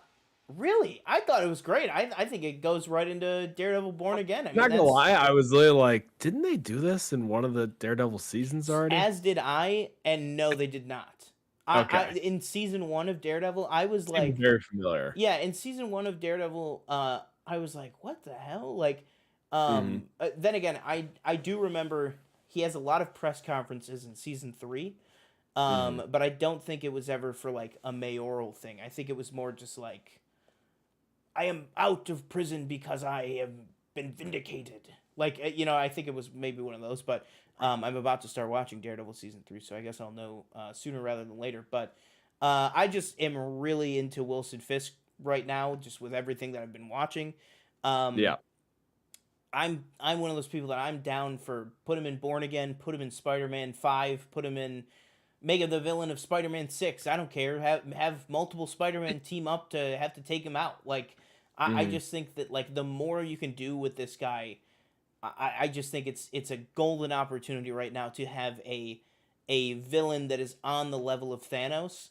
really, I thought it was great. I think it goes right into Daredevil Born Again. I mean, Not gonna that's lie, I was really like, didn't they do this in one of the Daredevil seasons already? as did I, and no, they did not. I Okay, in season 1 of Daredevil, I was seemed like, very familiar. yeah, in season 1 of Daredevil, I was like, what the hell? Like, Hmm. then again, I do remember he has a lot of press conferences in season 3. Hmm. But I don't think it was ever for like a mayoral thing. I think it was more just like I am out of prison because I have been vindicated. Like I think it was maybe one of those. But I'm about to start watching Daredevil season 3, so I guess I'll know sooner rather than later. But I just am really into Wilson Fisk right now, just with everything that I've been watching. Um, Yeah. I'm one of those people that I'm down for put him in Born Again, put him in Spider-Man 5, put him in make him the villain of Spider-Man 6. I don't care. Have multiple Spider-Man team up to have to take him out. Like I Hmm. just think that like the more you can do with this guy, I just think it's a golden opportunity right now to have a villain that is on the level of Thanos,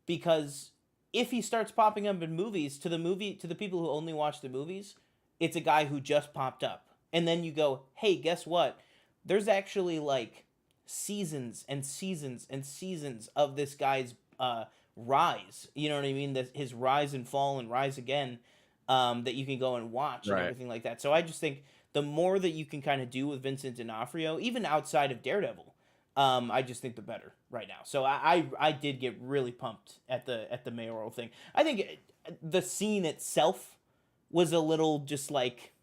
because if he starts popping up in movies to the people who only watch the movies, it's a guy who just popped up. And then you go, "Hey, guess what? There's actually like seasons and seasons and seasons of this guy's rise. You know what I mean? That his rise and fall and rise again, that you can go and watch and Right. everything like that. So I just think the more that you can kind of do with Vincent D'Onofrio, even outside of Daredevil, I just think the better right now. So I did get really pumped at the mayoral thing. I think the scene itself was a little just like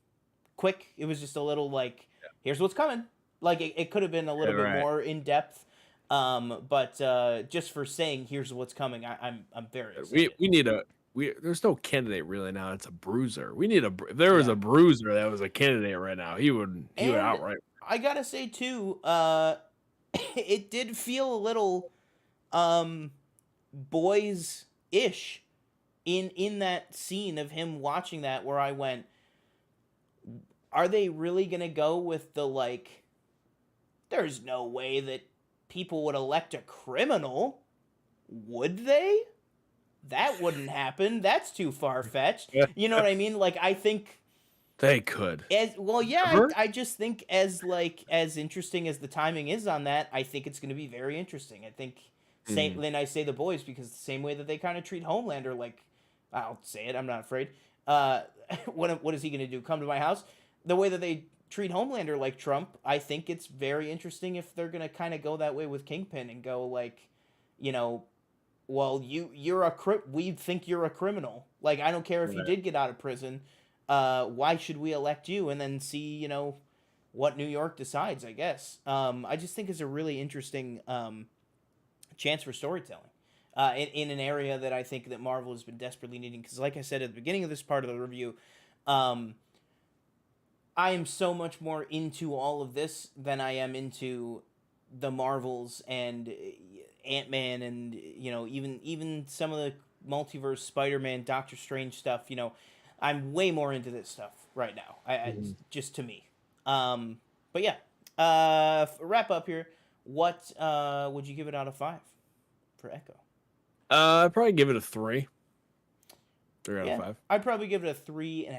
quick. It was just a little like, here's what's coming. Like it could have been a Yeah, little bit right. more in depth. But just for saying here's what's coming, I'm very We excited. we need a we. There's no candidate really now. It's a bruiser. We need a. If there was Yeah. a bruiser that was a candidate right now, he would And outright. I gotta say too, it did feel a little boys ish in that scene of him watching that, where I went, are they really gonna go with the like, there's no way that people would elect a criminal, would they? That wouldn't happen. That's too far fetched. You know what I mean? Like I think They could. as well, yeah. Ever? I just think as like as interesting as the timing is on that, I think it's going to be very interesting. I think same. Mm. Then I say the boys because the same way that they kind of treat Homelander, like I'll say it. I'm not afraid. What is he going to do? Come to my house? The way that they treat Homelander like Trump, I think it's very interesting if they're going to kind of go that way with Kingpin and go like, you know, well, we think you're a criminal. Like I don't care if you Right. did get out of prison. Why should we elect you? And then see, what New York decides. I guess. I just think it's a really interesting chance for storytelling. In an area that I think that Marvel has been desperately needing. Because, like I said at the beginning of this part of the review, um, I am so much more into all of this than I am into the Marvels and Ant-Man and even some of the multiverse, Spider-Man, Doctor Strange stuff, you know, I'm way more into this stuff right now. Just to me. But yeah, wrap up here. What would you give it out of 5 for Echo? I'd probably give it a 3. 3 out of 5. I'd probably give it a 3.5.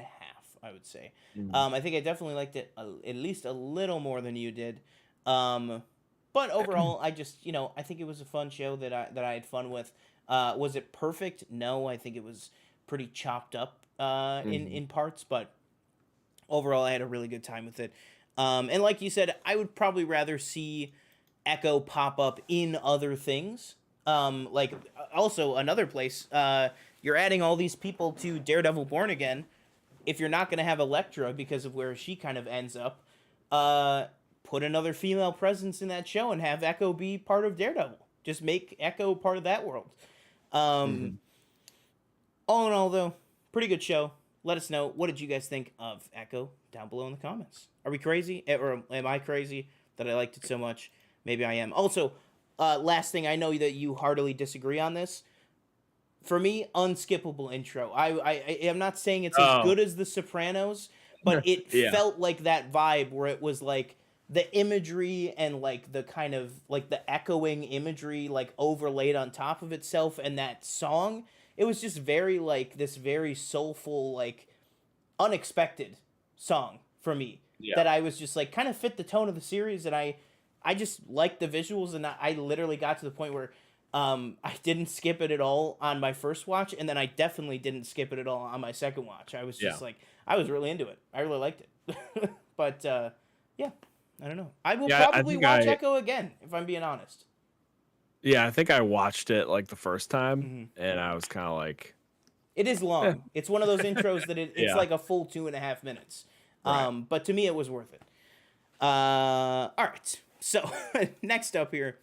I would say. I think I definitely liked it at least a little more than you did. But overall, I just, you know, I think it was a fun show that I had fun with. Was it perfect? No, I think it was pretty chopped up in parts, but overall, I had a really good time with it. And like you said, I would probably rather see Echo pop up in other things. Like also another place, you're adding all these people to Daredevil Born Again. If you're not going to have Elektra because of where she kind of ends up, put another female presence in that show and have Echo be part of Daredevil. Just make Echo part of that world. All in all, though, pretty good show. Let us know, what did you guys think of Echo down below in the comments? Are we crazy? Or am I crazy that I liked it so much? Maybe I am. Also, last thing, I know that you heartily disagree on this. For me, unskippable intro. I am not saying it's as good as The Sopranos, but it felt like that vibe where it was like the imagery and like the kind of like the echoing imagery like overlaid on top of itself, and that song, it was just very like this very soulful, like unexpected song for me that I was just like kind of fit the tone of the series, and I just liked the visuals, and I literally got to the point where I didn't skip it at all on my first watch, and then I definitely didn't skip it at all on my second watch. I was just like, I was really into it. I really liked it. But yeah, I don't know. I will probably watch Echo again, if I'm being honest. Yeah, I think I watched it like the first time, and I was kind of like... It is long. It's one of those intros that it's like a full 2.5 minutes. Right. But to me, it was worth it. All right. So, next up here...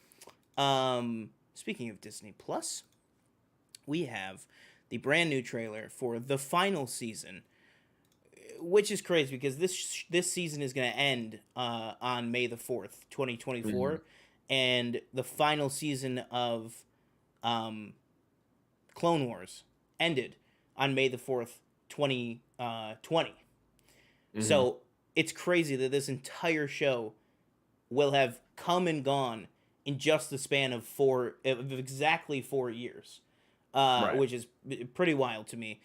speaking of Disney Plus, we have the brand new trailer for the final season, which is crazy because this season is going to end on May the 4th, 2024, and the final season of Clone Wars ended on May the 4th, 2020. So it's crazy that this entire show will have come and gone in just the span of exactly 4 years, which is pretty wild to me.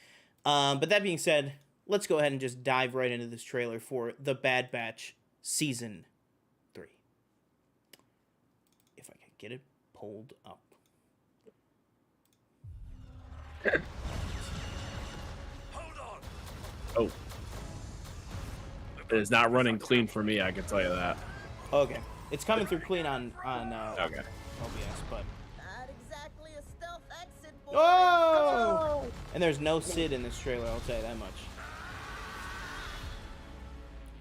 But that being said, let's go ahead and just dive right into this trailer for The Bad Batch Season 3. If I can get it pulled up. Hold on. Oh. It's not running clean for me, I can tell you that. Okay. It's coming through clean on okay. OBS, but... Not exactly a stealth exit, boy. Oh! And there's no Sid in this trailer, I'll tell you that much.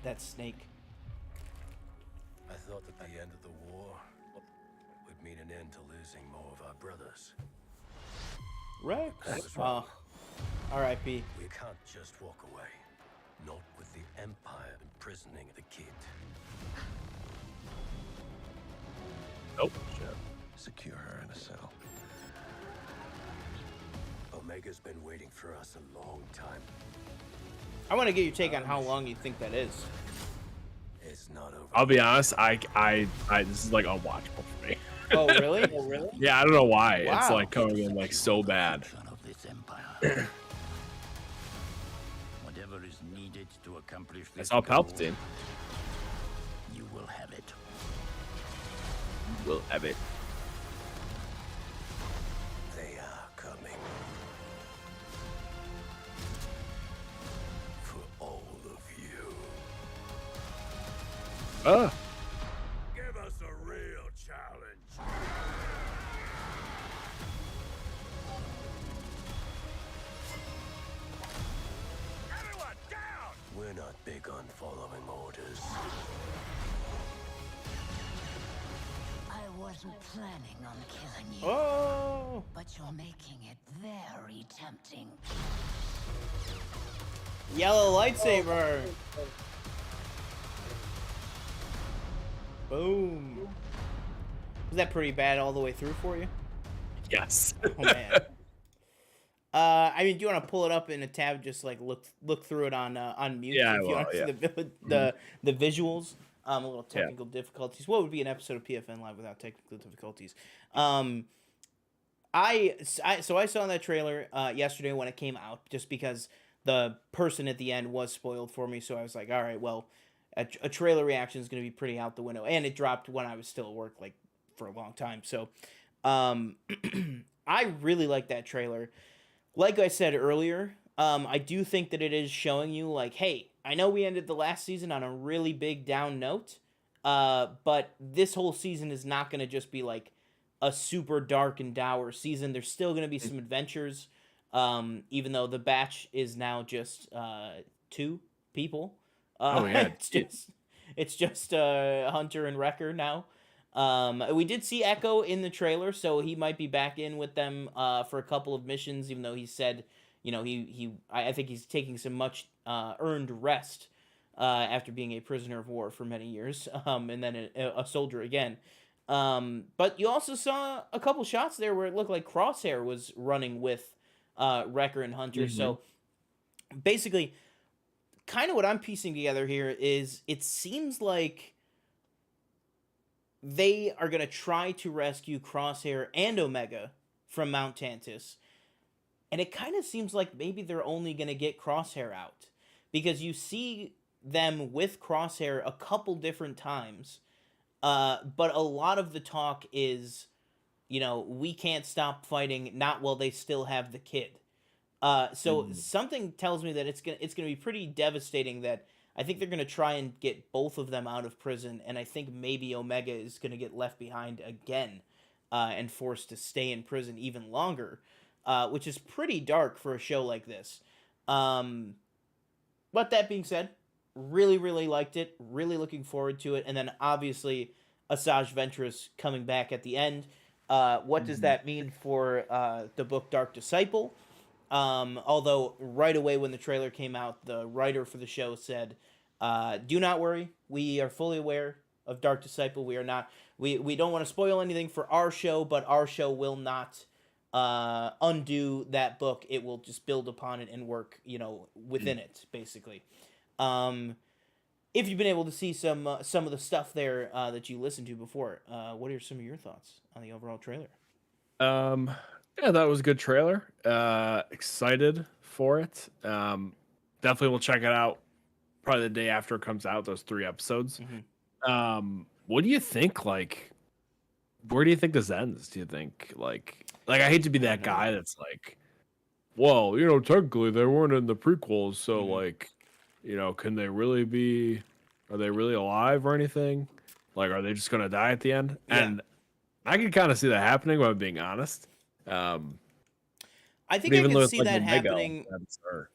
That's Snake. I thought that the end of the war would mean an end to losing more of our brothers. Rex? R.I.P. We can't just walk away. Not with the Empire imprisoning the kid. Nope. Shit. Secure her in a cell. Omega's been waiting for us a long time. I want to get your take on how long you think that is. It's not over. I'll be honest, I this is like unwatchable for me. Oh, really? Yeah, I don't know why. Wow. It's like coming in like so bad. Of this empire. Whatever is needed to accomplish I this saw goal, Palpatine. you will have it. Will have it. They are coming. For all of you. Give us a real challenge. Everyone down! We're not big on following orders. I wasn't planning on killing you, Oh! but you're making it very tempting. Yellow lightsaber! Boom. Was that pretty bad all the way through for you? Yes. Oh, man. I mean, do you want to pull it up in a tab? Just like look through it on mute Yeah, if you want well, to see yeah. the visuals. A little Yeah. technical difficulties. What would be an episode of PFN Live without technical difficulties? Um, so I saw that trailer yesterday when it came out, just because the person at the end was spoiled for me. So I was like, all right, well, a trailer reaction is going to be pretty out the window, and it dropped when I was still at work, like for a long time. So, um, I really like that trailer. Like I said earlier, I do think that it is showing you like, hey, I know we ended the last season on a really big down note, but this whole season is not going to just be like a super dark and dour season. There's still going to be some adventures, even though the batch is now just 2 people. Oh yeah, It's just Hunter and Wrecker now. We did see Echo in the trailer, so he might be back in with them for a couple of missions, even though he said, I think he's taking some much earned rest after being a prisoner of war for many years, and then a soldier again. But you also saw a couple shots there where it looked like Crosshair was running with Wrecker and Hunter. So basically, kind of what I'm piecing together here is it seems like they are going to try to rescue Crosshair and Omega from Mount Tantus. And it kind of seems like maybe they're only going to get Crosshair out, because you see them with Crosshair a couple different times. But a lot of the talk is, we can't stop fighting, not while they still have the kid. So something tells me that it's gonna be pretty devastating. That I think they're gonna try and get both of them out of prison, and I think maybe Omega is gonna get left behind again, and forced to stay in prison even longer, which is pretty dark for a show like this. But that being said, really, really liked it. Really looking forward to it. And then obviously Asajj Ventress coming back at the end. What does that mean for the book Dark Disciple? Although right away when the trailer came out, the writer for the show said, do not worry. We are fully aware of Dark Disciple. We are not, we don't want to spoil anything for our show, but our show will not undo that book. It will just build upon it and work, within it, basically. If you've been able to see some of the stuff there that you listened to before, what are some of your thoughts on the overall trailer? Yeah, that was a good trailer. Excited for it. Definitely will check it out probably the day after it comes out, those 3 episodes. What do you think? Like, where do you think this ends? Do you think like I hate to be that guy that's like, well, technically they weren't in the prequels, so like, can they really be? Are they really alive or anything? Like, are they just gonna die at the end? Yeah. And I can kind of see that happening, if I'm being honest. I think I even though could it's see like that Omega, happening. that's her.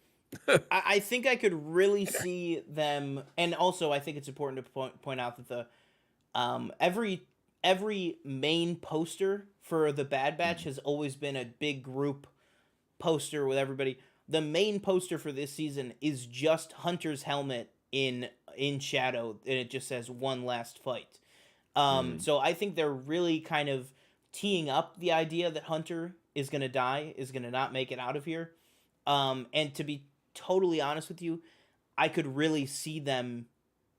I think I could really see them, and also I think it's important to point out that the every main poster for the Bad Batch has always been a big group poster with everybody. The main poster for this season is just Hunter's helmet in shadow, and it just says "One Last Fight." So I think they're really kind of teeing up the idea that Hunter is going to die, is going to not make it out of here. And to be totally honest with you, I could really see them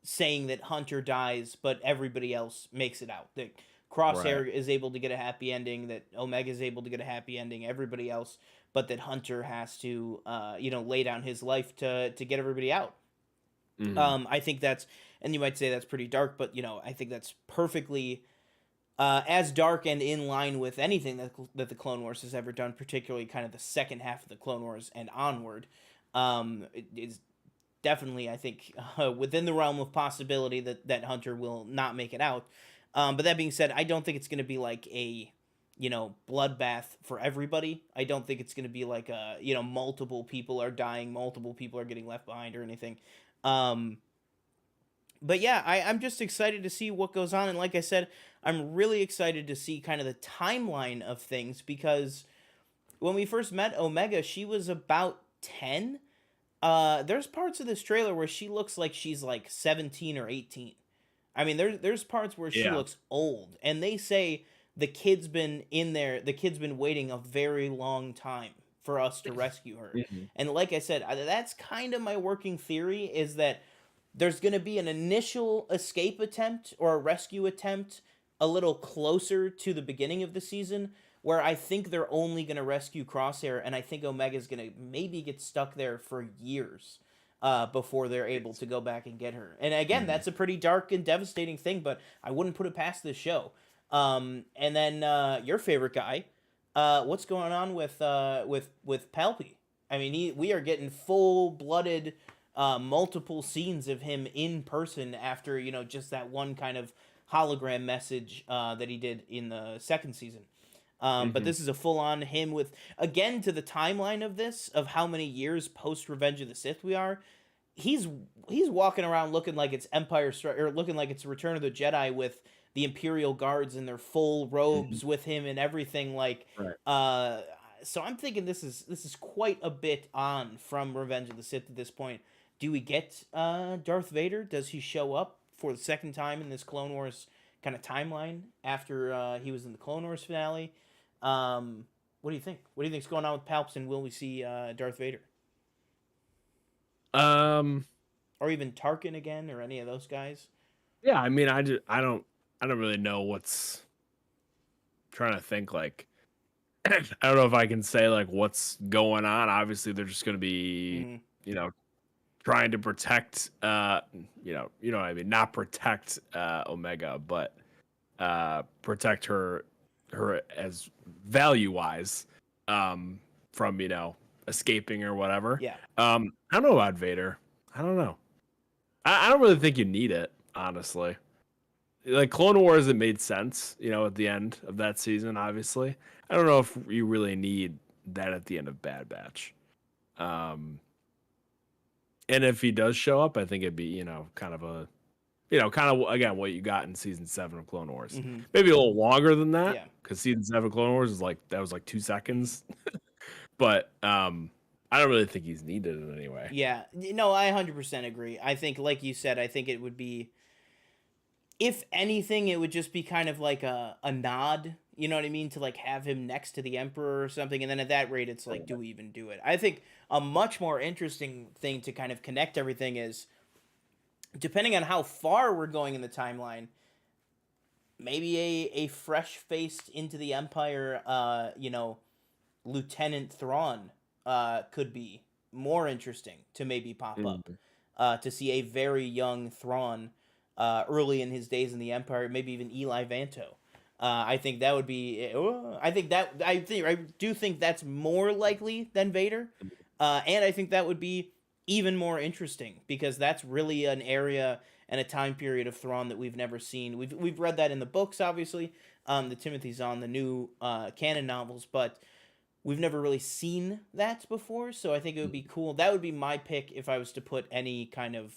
saying that Hunter dies, but everybody else makes it out. That Crosshair is able to get a happy ending, that Omega is able to get a happy ending, everybody else, but that Hunter has to, lay down his life to get everybody out. I think that's, and you might say that's pretty dark, but, I think that's perfectly as dark and in line with anything that the Clone Wars has ever done, particularly kind of the second half of the Clone Wars and onward. It is definitely, I think, within the realm of possibility that Hunter will not make it out. But that being said, I don't think it's going to be like a, bloodbath for everybody. I don't think it's going to be like multiple people are dying, multiple people are getting left behind or anything. But yeah, I'm just excited to see what goes on. And like I said, I'm really excited to see kind of the timeline of things, because when we first met Omega, she was about 10. There's parts of this trailer where she looks like she's like 17 or 18. I mean, there's parts where she looks old, and they say the kid's been in there. The kid's been waiting a very long time for us to rescue her. Mhm. And like I said, that's kind of my working theory, is that there's going to be an initial escape attempt or a rescue attempt a little closer to the beginning of the season, where I think they're only going to rescue Crosshair, and I think Omega's going to maybe get stuck there for years before they're able to go back and get her. And again, that's a pretty dark and devastating thing, but I wouldn't put it past this show. And then your favorite guy, what's going on with Palpy? I mean, we are getting full-blooded multiple scenes of him in person after, you know, just that one kind of hologram message that he did in the second season. But this is a full-on him with, again, to the timeline of this, of how many years post Revenge of the Sith we are. He's walking around looking like it's or looking like it's Return of the Jedi, with the Imperial Guards in their full robes with him and everything. Like, Right. So I'm thinking this is quite a bit on from Revenge of the Sith at this point. Do we get Darth Vader? Does he show up for the second time in this Clone Wars kind of timeline after he was in the Clone Wars finale? What do you think? What do you think's going on with Palps, and will we see Darth Vader? Or even Tarkin again, or any of those guys? Yeah, I mean, I don't really know what's trying to think, like, I don't know if I can say like what's going on. Obviously, they're just going to be, you know, trying to protect, you know what I mean, not protect Omega, but protect her as value wise, from, you know, escaping or whatever. Yeah. I don't know about Vader. I don't know. I don't really think you need it, honestly. Like Clone Wars, it made sense, you know, at the end of that season. Obviously, I don't know if you really need that at the end of Bad Batch. And if he does show up, I think it'd be, you know, kind of again what you got in season 7 of Clone Wars. Maybe a little longer than that, Yeah. because season 7 Clone Wars is like, that was like 2 seconds. But I don't really think he's needed in any way. Yeah, no, I 100% agree. I think, like you said, I think it would be, if anything, it would just be kind of like a nod, you know what I mean, to like have him next to the Emperor or something, and then at that rate, it's like, do we even do it? I think a much more interesting thing to kind of connect everything is, depending on how far we're going in the timeline, maybe a fresh-faced into the Empire, you know, Lieutenant Thrawn could be more interesting to maybe pop up, to see a very young Thrawn early in his days in the Empire, maybe even Eli Vanto. I think that would be. I do think that's more likely than Vader, and I think that would be even more interesting, because that's really an area and a time period of Thrawn that we've never seen. We've read that in the books, obviously, the Timothy Zahn, the new canon novels, but we've never really seen that before. So I think it would be cool. That would be my pick if I was to put any kind of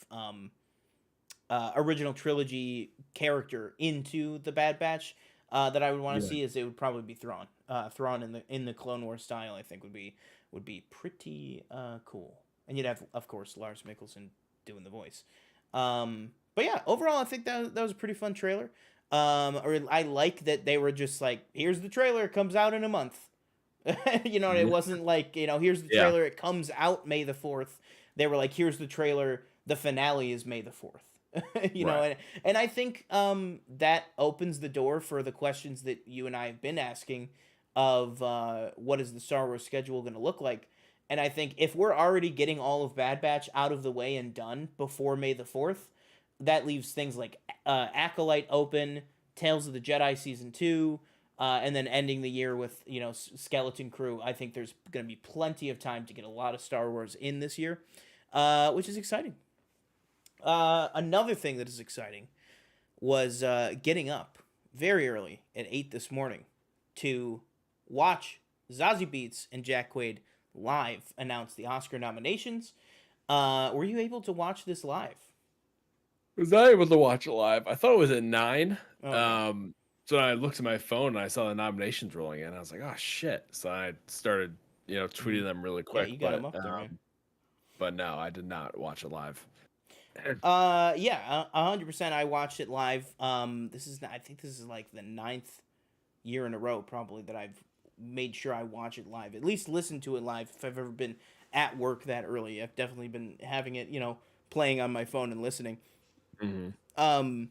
original trilogy character into the Bad Batch that I would want to see. Is it would probably be Thrawn. Thrawn in the Clone Wars style, I think would be pretty cool. And you'd have, of course, Lars Mikkelsen doing the voice. But yeah, overall, I think that was a pretty fun trailer. Or I like that they were just like, here's the trailer, it comes out in a month. You know, it wasn't like, you know, here's the trailer, it comes out May the 4th. They were like, here's the trailer, the finale is May the 4th. You know, and I think that opens the door for the questions that you and I have been asking of what is the Star Wars schedule going to look like. And I think if we're already getting all of Bad Batch out of the way and done before May the 4th, that leaves things like Acolyte open, Tales of the Jedi Season 2, and then ending the year with, you know, Skeleton Crew. I think there's going to be plenty of time to get a lot of Star Wars in this year, which is exciting. Another thing that is exciting was getting up very early at 8 this morning to watch Zazie Beetz and Jack Quaid live announce the Oscar nominations. Were you able to watch this live? Was not able to watch it live. I thought it was at 9. Okay. So I looked at my phone and I saw the nominations rolling in. I was like, oh shit. So I started, you know, tweeting them really quick. Yeah, you got them up there, right? But no, I did not watch it live. Yeah, 100%. I watched it live. I think this is like the 9th year in a row, probably, that I've made sure I watch it live, at least listen to it live if I've ever been at work that early. I've definitely been having it, playing on my phone and listening. Mm-hmm.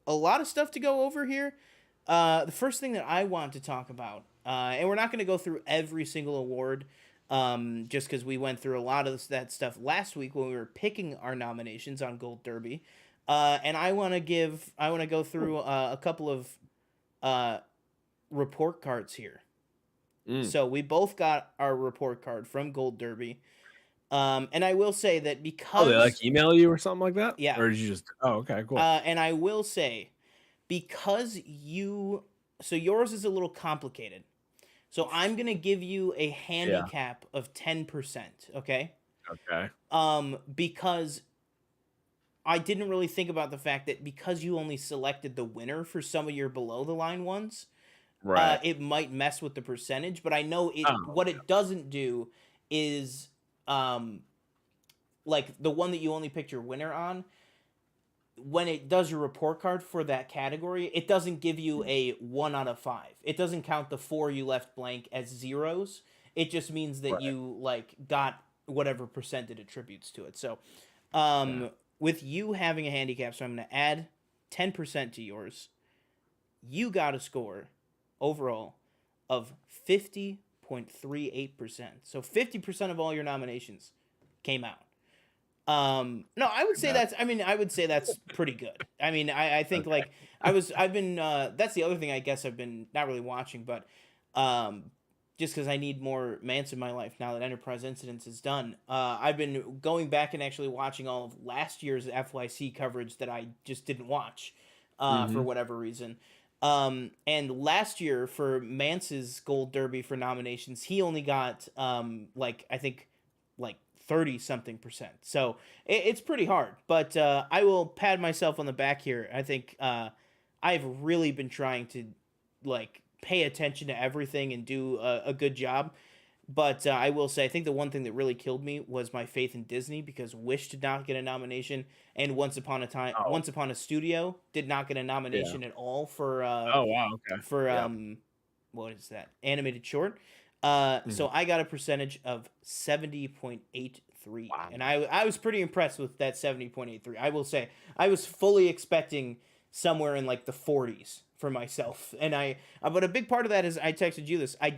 A lot of stuff to go over here. The first thing that I want to talk about, and we're not going to go through every single award, just because we went through a lot of that stuff last week when we were picking our nominations on Gold Derby, and I want to go through a couple of report cards here. So we both got our report card from Gold Derby, and I will say that because they like email you or something like that. Yeah. Or did you just? Oh, okay, cool. and I will say, because so yours is a little complicated. So I'm going to give you a handicap of 10%, okay? Okay. Because I didn't really think about the fact that because you only selected the winner for some of your below the line ones, Right. it might mess with the percentage, but I know Oh, what it doesn't do is like the one that you only picked your winner on, when it does your report card for that category, it doesn't give you a 1 out of 5. It doesn't count the 4 you left blank as zeros. It just means that Right. you got whatever percent it attributes to it. So, with you having a handicap, so I'm going to add 10% to yours. You got a score overall of 50.38%. So 50% of all your nominations came out. No, I would say that's pretty good. I mean, I think Okay. that's the other thing I guess I've been not really watching, but just because I need more Mance in my life now that Enterprise Incidents is done. I've been going back and actually watching all of last year's FYC coverage that I just didn't watch for whatever reason. And last year for Mance's Gold Derby for nominations, he only got I think 30 something percent. So it's pretty hard, but I will pat myself on the back here. I think I've really been trying to pay attention to everything and do a good job. But I will say, I think the one thing that really killed me was my faith in Disney, because Wish did not get a nomination, and Once Upon a Studio did not get a nomination at all for Oh wow. Okay. Yeah. what is that, animated short. So I got a percentage of 70.83, and I was pretty impressed with that 70.83. I will say I was fully expecting somewhere in the 40s for myself, and but a big part of that is I texted you this. I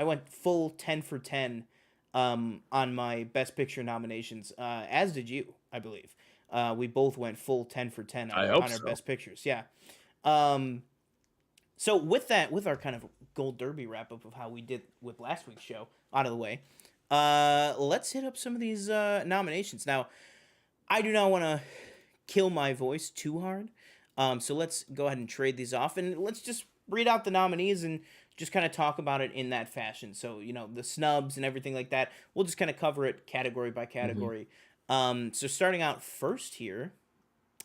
went full 10 for 10 on my Best Picture nominations, as did you, I believe. We both went full 10 for 10 on our Best Pictures. Yeah. So with our kind of Gold Derby wrap up of how we did with last week's show out of the way, let's hit up some of these nominations. Now, I do not want to kill my voice too hard, so let's go ahead and trade these off, and let's just read out the nominees and just kind of talk about it in that fashion. So, the snubs and everything like that, we'll just kind of cover it category by category. So starting out first here,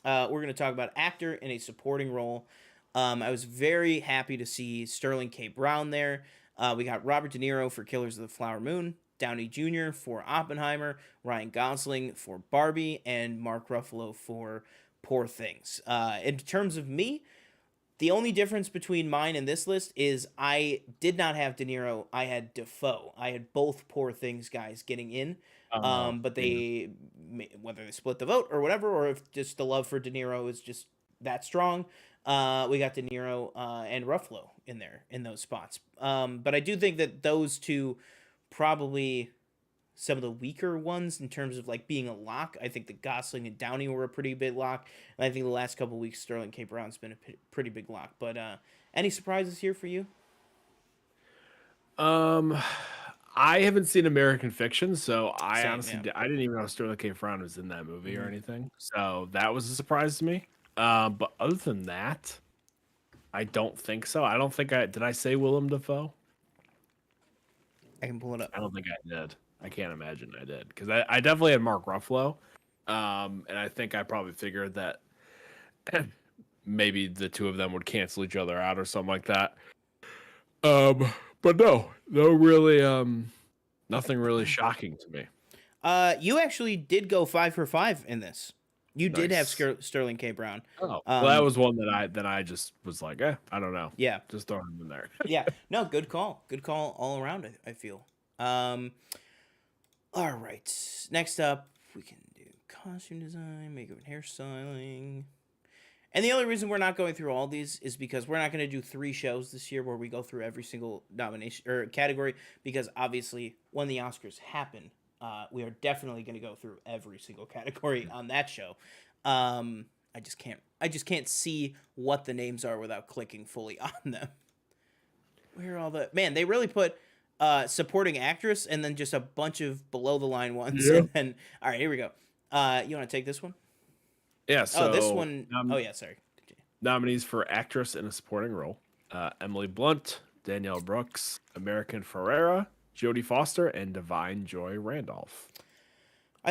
we're going to talk about actor in a supporting role. I was very happy to see Sterling K. Brown there. We got Robert De Niro for Killers of the Flower Moon, Downey Jr. for Oppenheimer, Ryan Gosling for Barbie, and Mark Ruffalo for Poor Things. In terms of me, the only difference between mine and this list is I did not have De Niro. I had Defoe. I had both Poor Things guys getting in. But they, whether they split the vote or whatever, or if just the love for De Niro is just that strong, we got De Niro and Ruffalo in there in those spots. But I do think that those two probably some of the weaker ones in terms of being a lock. I think the Gosling and Downey were a pretty big lock, and I think the last couple of weeks Sterling K. Brown's been a pretty big lock. But any surprises here for you? I haven't seen American Fiction, so I Same, honestly yeah. I didn't even know Sterling K. Brown was in that movie or anything. So that was a surprise to me. But other than that, I don't think so. I don't think did I say Willem Dafoe? I can pull it up. I don't think I did. I can't imagine I did, because I definitely had Mark Ruffalo. And I think I probably figured that maybe the two of them would cancel each other out or something like that. But no really, nothing really shocking to me. You actually did go 5 for 5 in this. You did have Nice. Sterling K. Brown. Oh, well, that was one that I just was like, I don't know. Yeah. Just throw him in there. Yeah. No, good call. Good call all around, I feel. All right. Next up, we can do costume design, makeup and hairstyling. And the only reason we're not going through all these is because we're not going to do 3 shows this year where we go through every single nomination or category, because obviously when the Oscars happen, we are definitely going to go through every single category on that show. I just can't see what the names are without clicking fully on them. Where are all the... Man, they really put supporting actress and then just a bunch of below the line ones. Yeah. And then, all right, here we go. You want to take this one? Yeah. So This one... oh, yeah, sorry. Nominees for actress in a supporting role: Emily Blunt, Danielle Brooks, American Ferrera, Jodie Foster, and Divine Joy Randolph.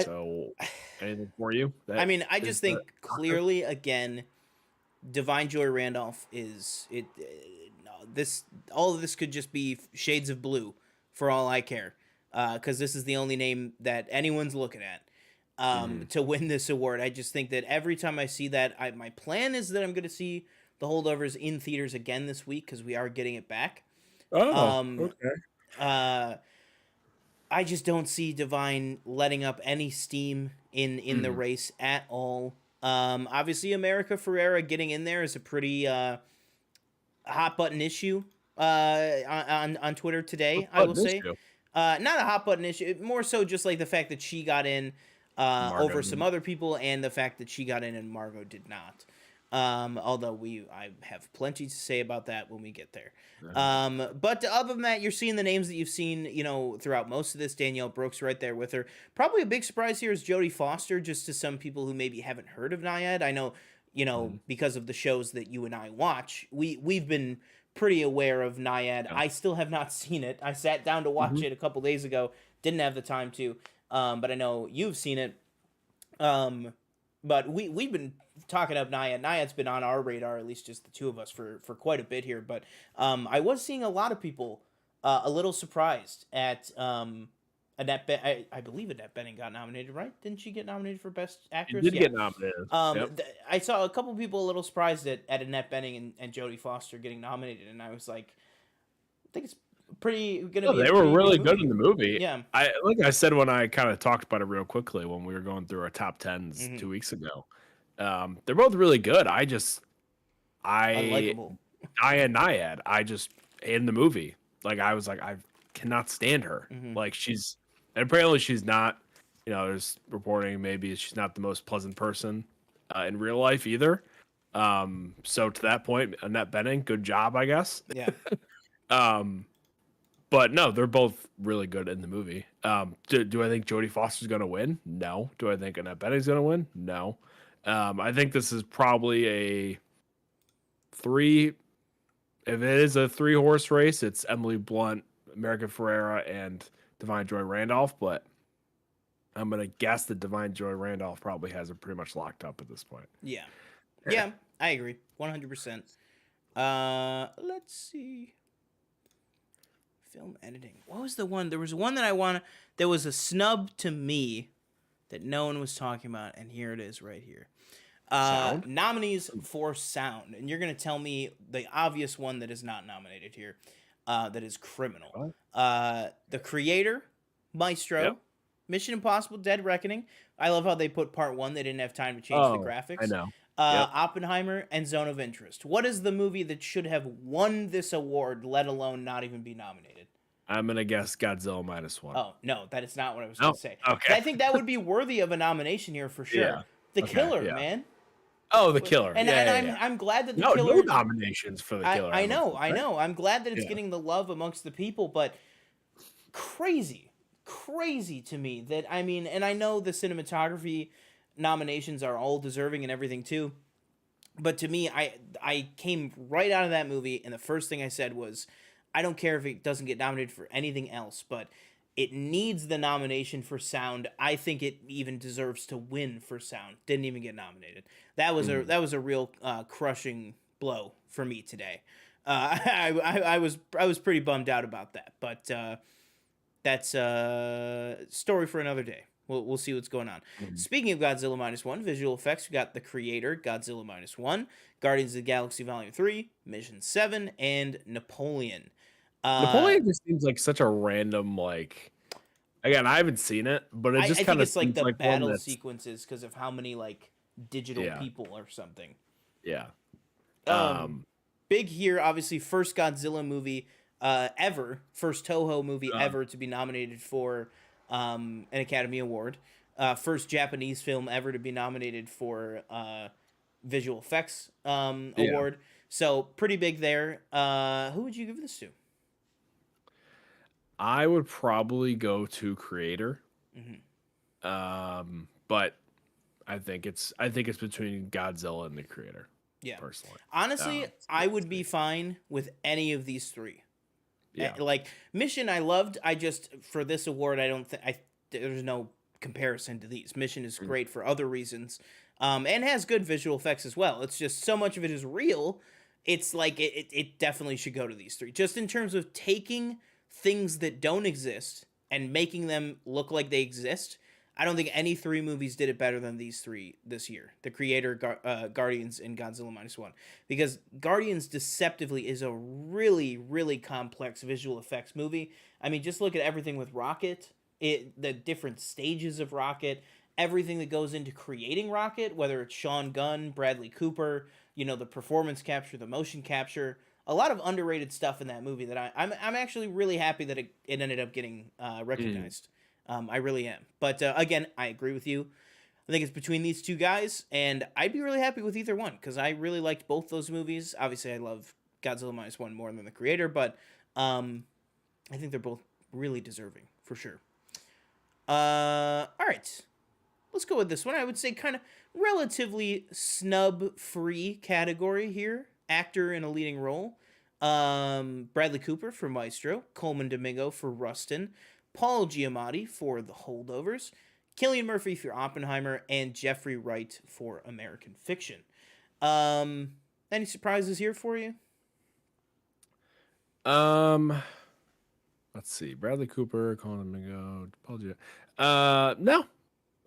So, anything for you? I just think clearly, again, Divine Joy Randolph is it. All of this could just be shades of blue, for all I care, because this is the only name that anyone's looking at to win this award. I just think that every time I see that, my plan is that I'm going to see The Holdovers in theaters again this week because we are getting it back. Okay. I just don't see Divine letting up any steam in the race at all. Obviously, America Ferrera getting in there is a pretty hot button issue on Twitter today. I will say, not a hot button issue, more so just like the fact that she got in over some other people, and the fact that she got in and Margot did not. Although I have plenty to say about that when we get there. But other than that, you're seeing the names that you've seen, throughout most of this. Danielle Brooks right there with her. Probably a big surprise here is Jodie Foster, just to some people who maybe haven't heard of Naiad. I know, because of the shows that you and I watch, we've been pretty aware of Naiad. I still have not seen it. I sat down to watch it a couple days ago. Didn't have the time to. But I know you've seen it. But we've been talking up Naiad. Naiad's been on our radar, at least just the two of us, for quite a bit here. But I was seeing a lot of people a little surprised at Annette. I believe Annette Bening got nominated, right? Didn't she get nominated for Best Actress? She did get nominated. I saw a couple people a little surprised at Annette Bening and Jodie Foster getting nominated, and I was like, I think it's pretty gonna be. They were really good in the movie. Yeah, like I said when I kind of talked about it real quickly when we were going through our top 10s 2 weeks ago. They're both really good. unlikable. Naiad. I just in the movie, like I was like, I cannot stand her. Like and apparently she's not. There's reporting maybe she's not the most pleasant person in real life either. So to that point, Annette Bening, good job, I guess. Yeah. But no, they're both really good in the movie. Do I think Jodie Foster's going to win? No. Do I think Annette Bening's going to win? No. I think this is probably a 3. If it is a 3-horse race, it's Emily Blunt, America Ferrera, and Divine Joy Randolph. But I'm going to guess that Divine Joy Randolph probably has it pretty much locked up at this point. Yeah, I agree, 100%. Let's see. Film editing. What was the one? There was one that there was a snub to me that no one was talking about, and here it is right here. Nominees for sound. And you're going to tell me the obvious one that is not nominated here, that is Criminal. The Creator, Maestro, Mission Impossible Dead Reckoning. I love how they put part 1. They didn't have time to change the graphics. I know. Oppenheimer, and Zone of Interest. What is the movie that should have won this award, let alone not even be nominated? I'm going to guess Godzilla -1. Oh, no, that is not what I was going to say. Okay. I think that would be worthy of a nomination here for sure. Yeah. The Killer, man. Oh, The Killer. And I'm glad that The Killer... Killer... No nominations for The Killer. I know. I'm glad that it's getting the love amongst the people, but crazy to me that, and I know the cinematography nominations are all deserving and everything too, but to me, I came right out of that movie, and the first thing I said was, I don't care if it doesn't get nominated for anything else, but it needs the nomination for sound. I think it even deserves to win for sound. Didn't even get nominated. That was a real crushing blow for me today. I was pretty bummed out about that, but that's a story for another day. We'll see what's going on. Mhm. Speaking of Godzilla minus one visual effects, we got the creator Godzilla minus one, Guardians of the Galaxy Volume 3, Mission 7, and Napoleon. Napoleon just seems like such a random like. Again, I haven't seen it, but it I just think kind of it's like seems the like one battle that's sequences because of how many like digital yeah, people or something. yeah. Um, Big here, obviously, first Godzilla movie ever, first Toho movie Uh, ever to be nominated for an Academy Award. First Japanese film ever to be nominated for visual effects yeah. award. So pretty big there. Who would you give this to? I would probably go to creator. Hmm. But I think it's between Godzilla and the creator, Yeah. personally. Honestly, I would be Me. fine with any of these three. Yeah. Like Mission, I loved. I just for this award, I don't think there's no comparison to these. Mission is Mm. great for other reasons, and has good visual effects as well. It's just so much of it is real. It's like it definitely should go to these three. Just in terms of taking things that don't exist and making them look like they exist. I don't think any three movies did it better than these three this year. The creator, Guardians, and Godzilla minus one. Because Guardians deceptively is a really, really complex visual effects movie. I mean, just look at everything with Rocket, the different stages of Rocket, everything that goes into creating Rocket, whether it's Sean Gunn, Bradley Cooper, the performance capture, the motion capture. A lot of underrated stuff in that movie that I'm actually really happy that it ended up getting recognized. I really am. But again, I agree with you. I think it's between these two guys, and I'd be really happy with either one because I really liked both those movies. Obviously, I love Godzilla minus one more than the creator, but I think they're both really deserving for sure. All right, let's go with this one. I would say kind of relatively snub-free category here. Actor in a leading role. Bradley Cooper for Maestro, Coleman Domingo for Rustin, Paul Giamatti for The Holdovers, Cillian Murphy for Oppenheimer, and Jeffrey Wright for American Fiction. Any surprises here for you? Let's see. Bradley Cooper, Colin Domingo, Paul no.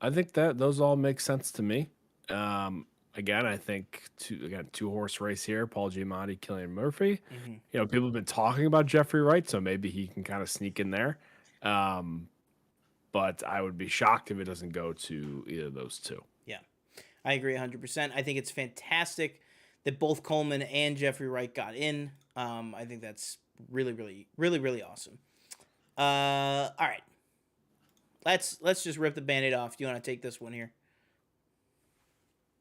I think that those all make sense to me. Again, I think two horse race here. Paul Giamatti, Cillian Murphy. Mm-hmm. People have been talking about Jeffrey Wright, so maybe he can kind of sneak in there. But I would be shocked if it doesn't go to either of those two. Yeah, I agree 100%. I think it's fantastic that both Coleman and Jeffrey Wright got in. I think that's really, really, really, really awesome. All right, let's just rip the Band-Aid off. Do you want to take this one here?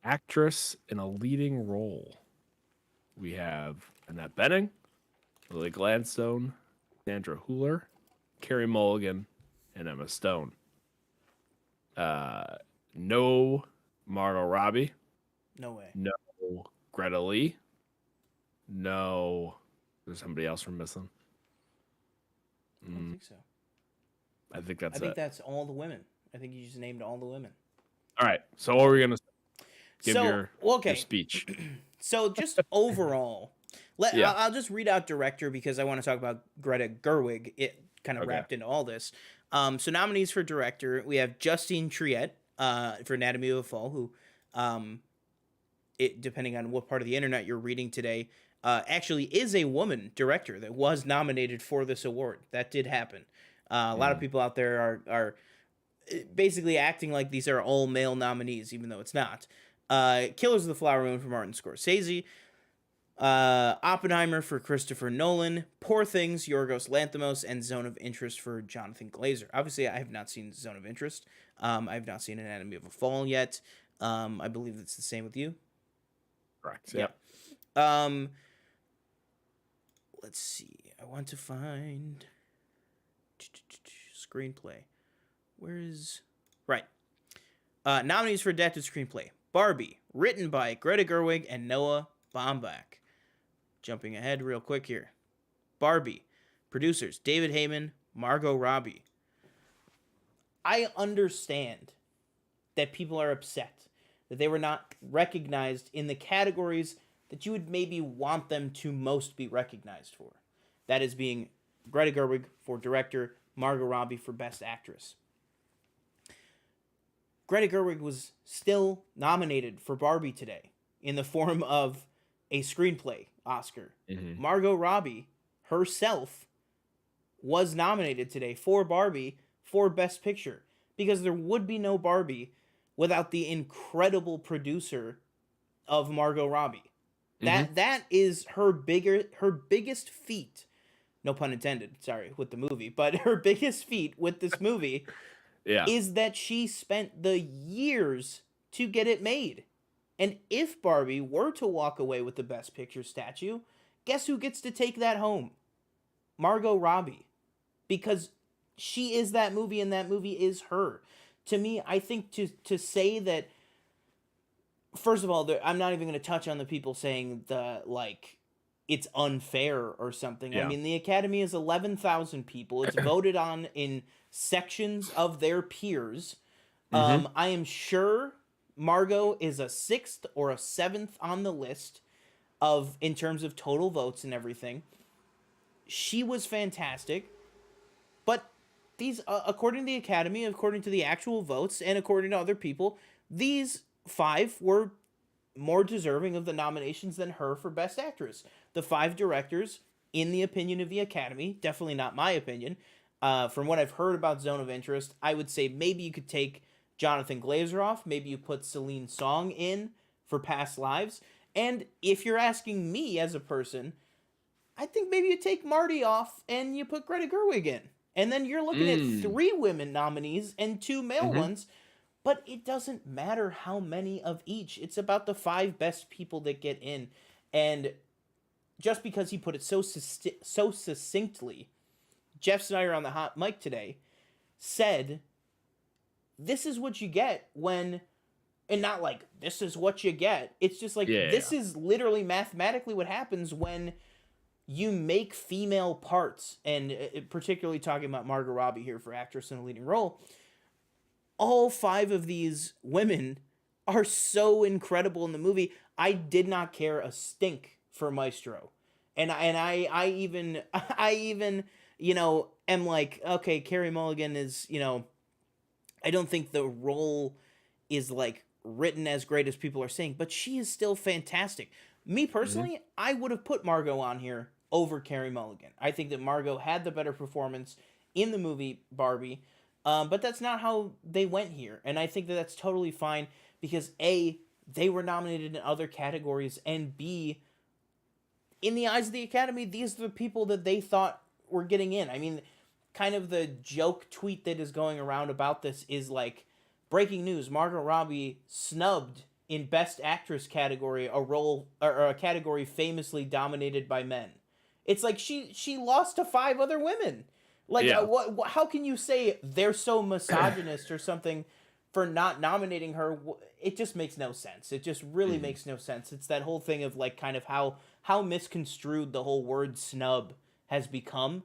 Actress in a leading role. We have Annette Bening, Lily Gladstone, Sandra Hüller, Carey Mulligan, and Emma Stone. No Margot Robbie. No way. No Greta Lee. No. There's somebody else we're missing. I don't think so. I think that's I think it. that's all the women. I think you just named all the women. All right. So what are we gonna give So, your okay. speech? So just overall, Yeah. I'll just read out director because I want to talk about Greta Gerwig. It kind of Okay. wrapped into all this. So nominees for director, we have Justine Triet for Anatomy of a Fall, who, depending on what part of the internet you're reading today, actually is a woman director that was nominated for this award. That did happen. A lot of people out there are basically acting like these are all male nominees, even though it's not. Killers of the Flower Moon for Martin Scorsese. Oppenheimer for Christopher Nolan. Poor Things, Yorgos Lanthimos, and Zone of Interest for Jonathan Glazer. Obviously, I have not seen Zone of Interest. I have not seen Anatomy of a Fall yet. I believe it's the same with you. Correct. Yeah. Yep. Let's see. I want to find screenplay. Where is right? Nominees for adapted screenplay: Barbie, written by Greta Gerwig and Noah Baumbach. Jumping ahead real quick here. Barbie, producers David Heyman, Margot Robbie. I understand that people are upset that they were not recognized in the categories that you would maybe want them to most be recognized for. That is being Greta Gerwig for director, Margot Robbie for best actress. Greta Gerwig was still nominated for Barbie today in the form of a screenplay Oscar. Mm-hmm. Margot Robbie herself was nominated today for Barbie for Best Picture, because there would be no Barbie without the incredible producer of Margot Robbie. That is her biggest feat. No pun intended, sorry, with the movie, but her biggest feat with this movie is that she spent the years to get it made. And if Barbie were to walk away with the Best Picture statue, guess who gets to take that home? Margot Robbie. Because she is that movie, and that movie is her. To me, I think to say that, first of all, I'm not even going to touch on the people saying it's unfair or something. Yeah. I mean, the Academy is 11,000 people. It's voted on in sections of their peers. I am sure Margot is a 6th or a 7th on the list in terms of total votes and everything. She was fantastic, but these, according to the Academy, according to the actual votes, and according to other people, these 5 were more deserving of the nominations than her for Best Actress. The 5 directors, in the opinion of the Academy, definitely not my opinion, from what I've heard about Zone of Interest, I would say maybe you could take Jonathan Glazer off, maybe you put Celine Song in for Past Lives, and if you're asking me as a person, I think maybe you take Marty off and you put Greta Gerwig in. And then you're looking at 3 women nominees and 2 male ones. But it doesn't matter how many of each. It's about the 5 best people that get in. And just because he put it so succinctly, Jeff Snyder on the hot mic today said, this is what you get when... And not like, this is what you get. It's just like, this is literally mathematically what happens when you make female parts, and particularly talking about Margot Robbie here for actress in a leading role, all 5 of these women are so incredible in the movie. I did not care a stink for Maestro. And I even, am like, okay, Carey Mulligan is, I don't think the role is, written as great as people are saying, but she is still fantastic. Me personally, I would have put Margot on here over Carey Mulligan. I think that Margot had the better performance in the movie Barbie, but that's not how they went here. And I think that that's totally fine because A, they were nominated in other categories, and B, in the eyes of the Academy, these are the people that they thought were getting in. I mean, kind of the joke tweet that is going around about this is breaking news, Margot Robbie snubbed in Best Actress category a role or a category famously dominated by men. It's like she lost to 5 other women. What? How can you say they're so misogynist or something for not nominating her? It just makes no sense. It just really makes no sense. It's that whole thing of kind of how misconstrued the whole word snub has become.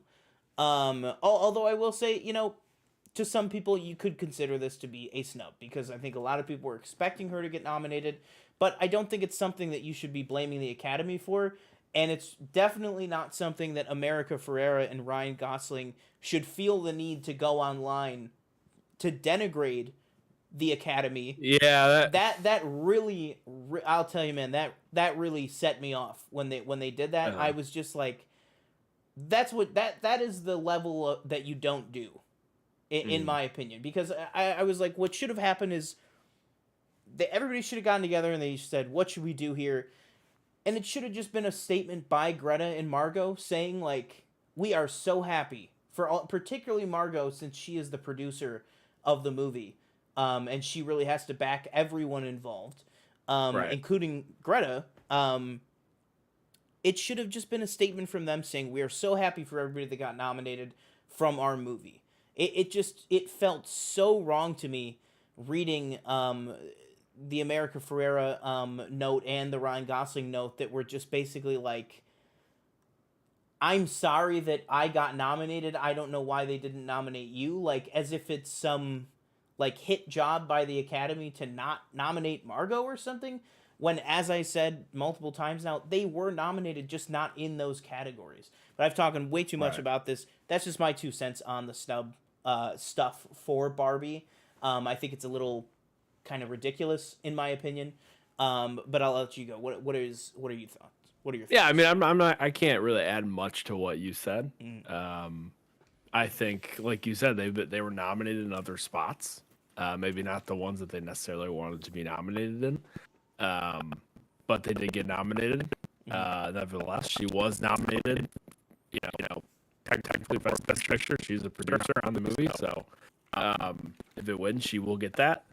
Although I will say, to some people, you could consider this to be a snub because I think a lot of people were expecting her to get nominated, but I don't think it's something that you should be blaming the Academy for, and it's definitely not something that America Ferrera and Ryan Gosling should feel the need to go online to denigrate the Academy. Yeah, that really, I'll tell you, man, that really set me off when they did that. I was just like, that is the level that you don't do. In my opinion, because I was like, what should have happened is everybody should have gotten together and they said, what should we do here? And it should have just been a statement by Greta and Margot saying, we are so happy particularly Margot, since she is the producer of the movie, and she really has to back everyone involved, including Greta. It should have just been a statement from them saying, we are so happy for everybody that got nominated from our movie. It felt so wrong to me reading the America Ferrera note and the Ryan Gosling note that were just basically I'm sorry that I got nominated. I don't know why they didn't nominate you. As if it's some hit job by the Academy to not nominate Margot or something. When, as I said multiple times now, they were nominated, just not in those categories. But I've talked way too much about this. That's just my 2 cents on the snub stuff for Barbie. I think it's a little kind of ridiculous in my opinion. But I'll let you go. What are your thoughts? What are your thoughts? Yeah, I mean, I'm not. I can't really add much to what you said. I think, like you said, they were nominated in other spots. Maybe not the ones that they necessarily wanted to be nominated in, but they did get nominated. Nevertheless, she was nominated. Technically for Best Picture. She's a producer on the movie, so if it wins, she will get that.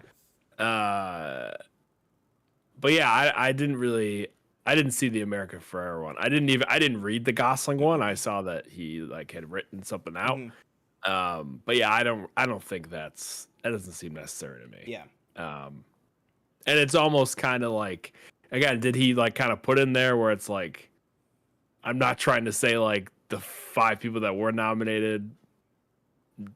But yeah, I didn't see the American Ferrera one. I didn't read the Gosling one. I saw that he like had written something out. But yeah, I don't think that doesn't seem necessary to me. Yeah. And it's almost kind of like, again, did he like kind of put in there where it's like, I'm not trying to say like the 5 people that were nominated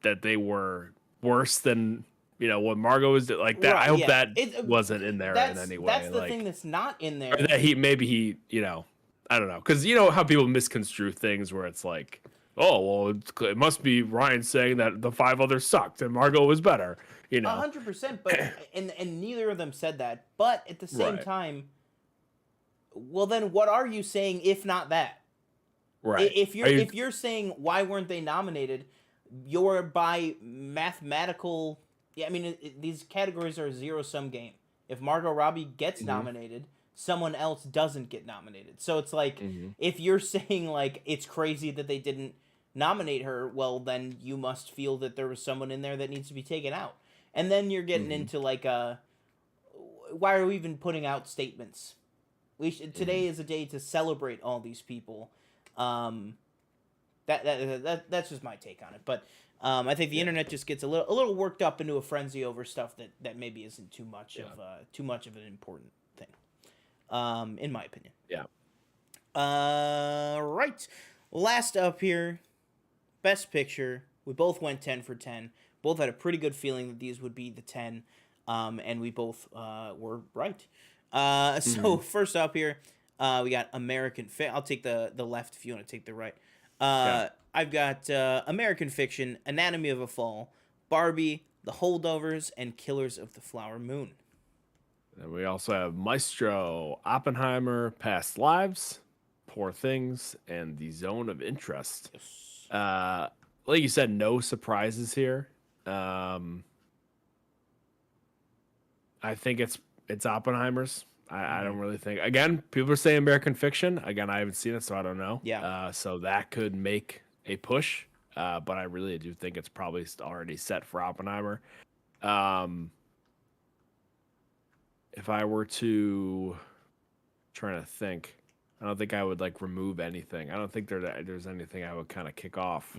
that they were worse than what Margot was like that. Right, I hope yeah. that wasn't in there in any way. That's the like, thing that's not in there. or that he I don't know, because how people misconstrue things where it's like, oh well, it must be Ryan saying that the 5 others sucked and Margot was better. 100%, but and neither of them said that. But at the same Right. time, well, then what are you saying if not that? Right. If you're saying why weren't they nominated, you're by mathematical. Yeah, I mean these categories are a zero-sum game. If Margot Robbie gets nominated, someone else doesn't get nominated. So it's like if you're saying like it's crazy that they didn't nominate her, well then you must feel that there was someone in there that needs to be taken out. And then you're getting into like why are we even putting out statements? Today is a day to celebrate all these people. That's just my take on it. But I think the internet just gets a little worked up into a frenzy over stuff that maybe isn't too much of an important thing. In my opinion. Yeah. Right. Last up here, Best Picture. We both went 10 for 10. Both had a pretty good feeling that these would be the 10, and we both were right. So first up here, we got American Fiction. I'll take the left if you want to take the right. I've got American Fiction, Anatomy of a Fall, Barbie, The Holdovers, and Killers of the Flower Moon. And we also have Maestro, Oppenheimer, Past Lives, Poor Things, and The Zone of Interest. Yes. Like you said, no surprises here. I think it's Oppenheimer's. I don't really think. Again, people are saying American Fiction. Again, I haven't seen it, so I don't know. Yeah. So that could make a push. But I really do think it's probably already set for Oppenheimer. If I were to trying to think, I don't think I would like remove anything. I don't think there's anything I would kind of kick off.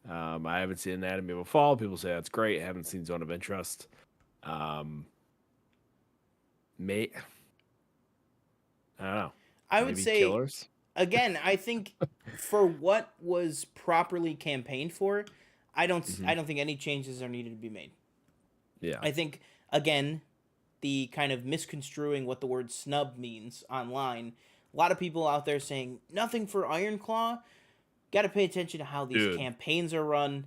I haven't seen Anatomy of a Fall. People say that's great. I haven't seen Zone of Interest. I don't know. I would Maybe say Killers. Again, I think for what was properly campaigned for, I don't think any changes are needed to be made. Yeah. I think again, the kind of misconstruing what the word snub means online. A lot of people out there saying nothing for Iron Claw. Got to pay attention to how these campaigns are run.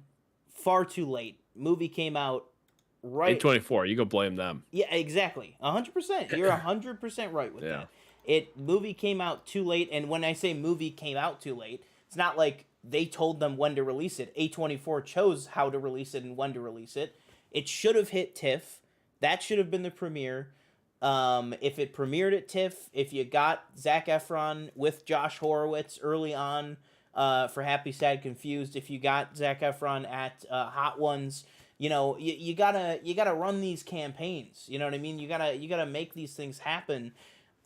Far too late. Movie came out right. A24. You go blame them. Yeah, exactly. 100%. You're 100% right with that. Movie came out too late, and when I say movie came out too late, it's not like they told them when to release it. A24 chose how to release it and when to release it. It should have hit TIFF. That should have been the premiere. If it premiered at TIFF, if you got Zac Efron with Josh Horowitz early on for Happy, Sad, Confused, if you got Zac Efron at Hot Ones, you gotta run these campaigns. You know what I mean? You gotta make these things happen.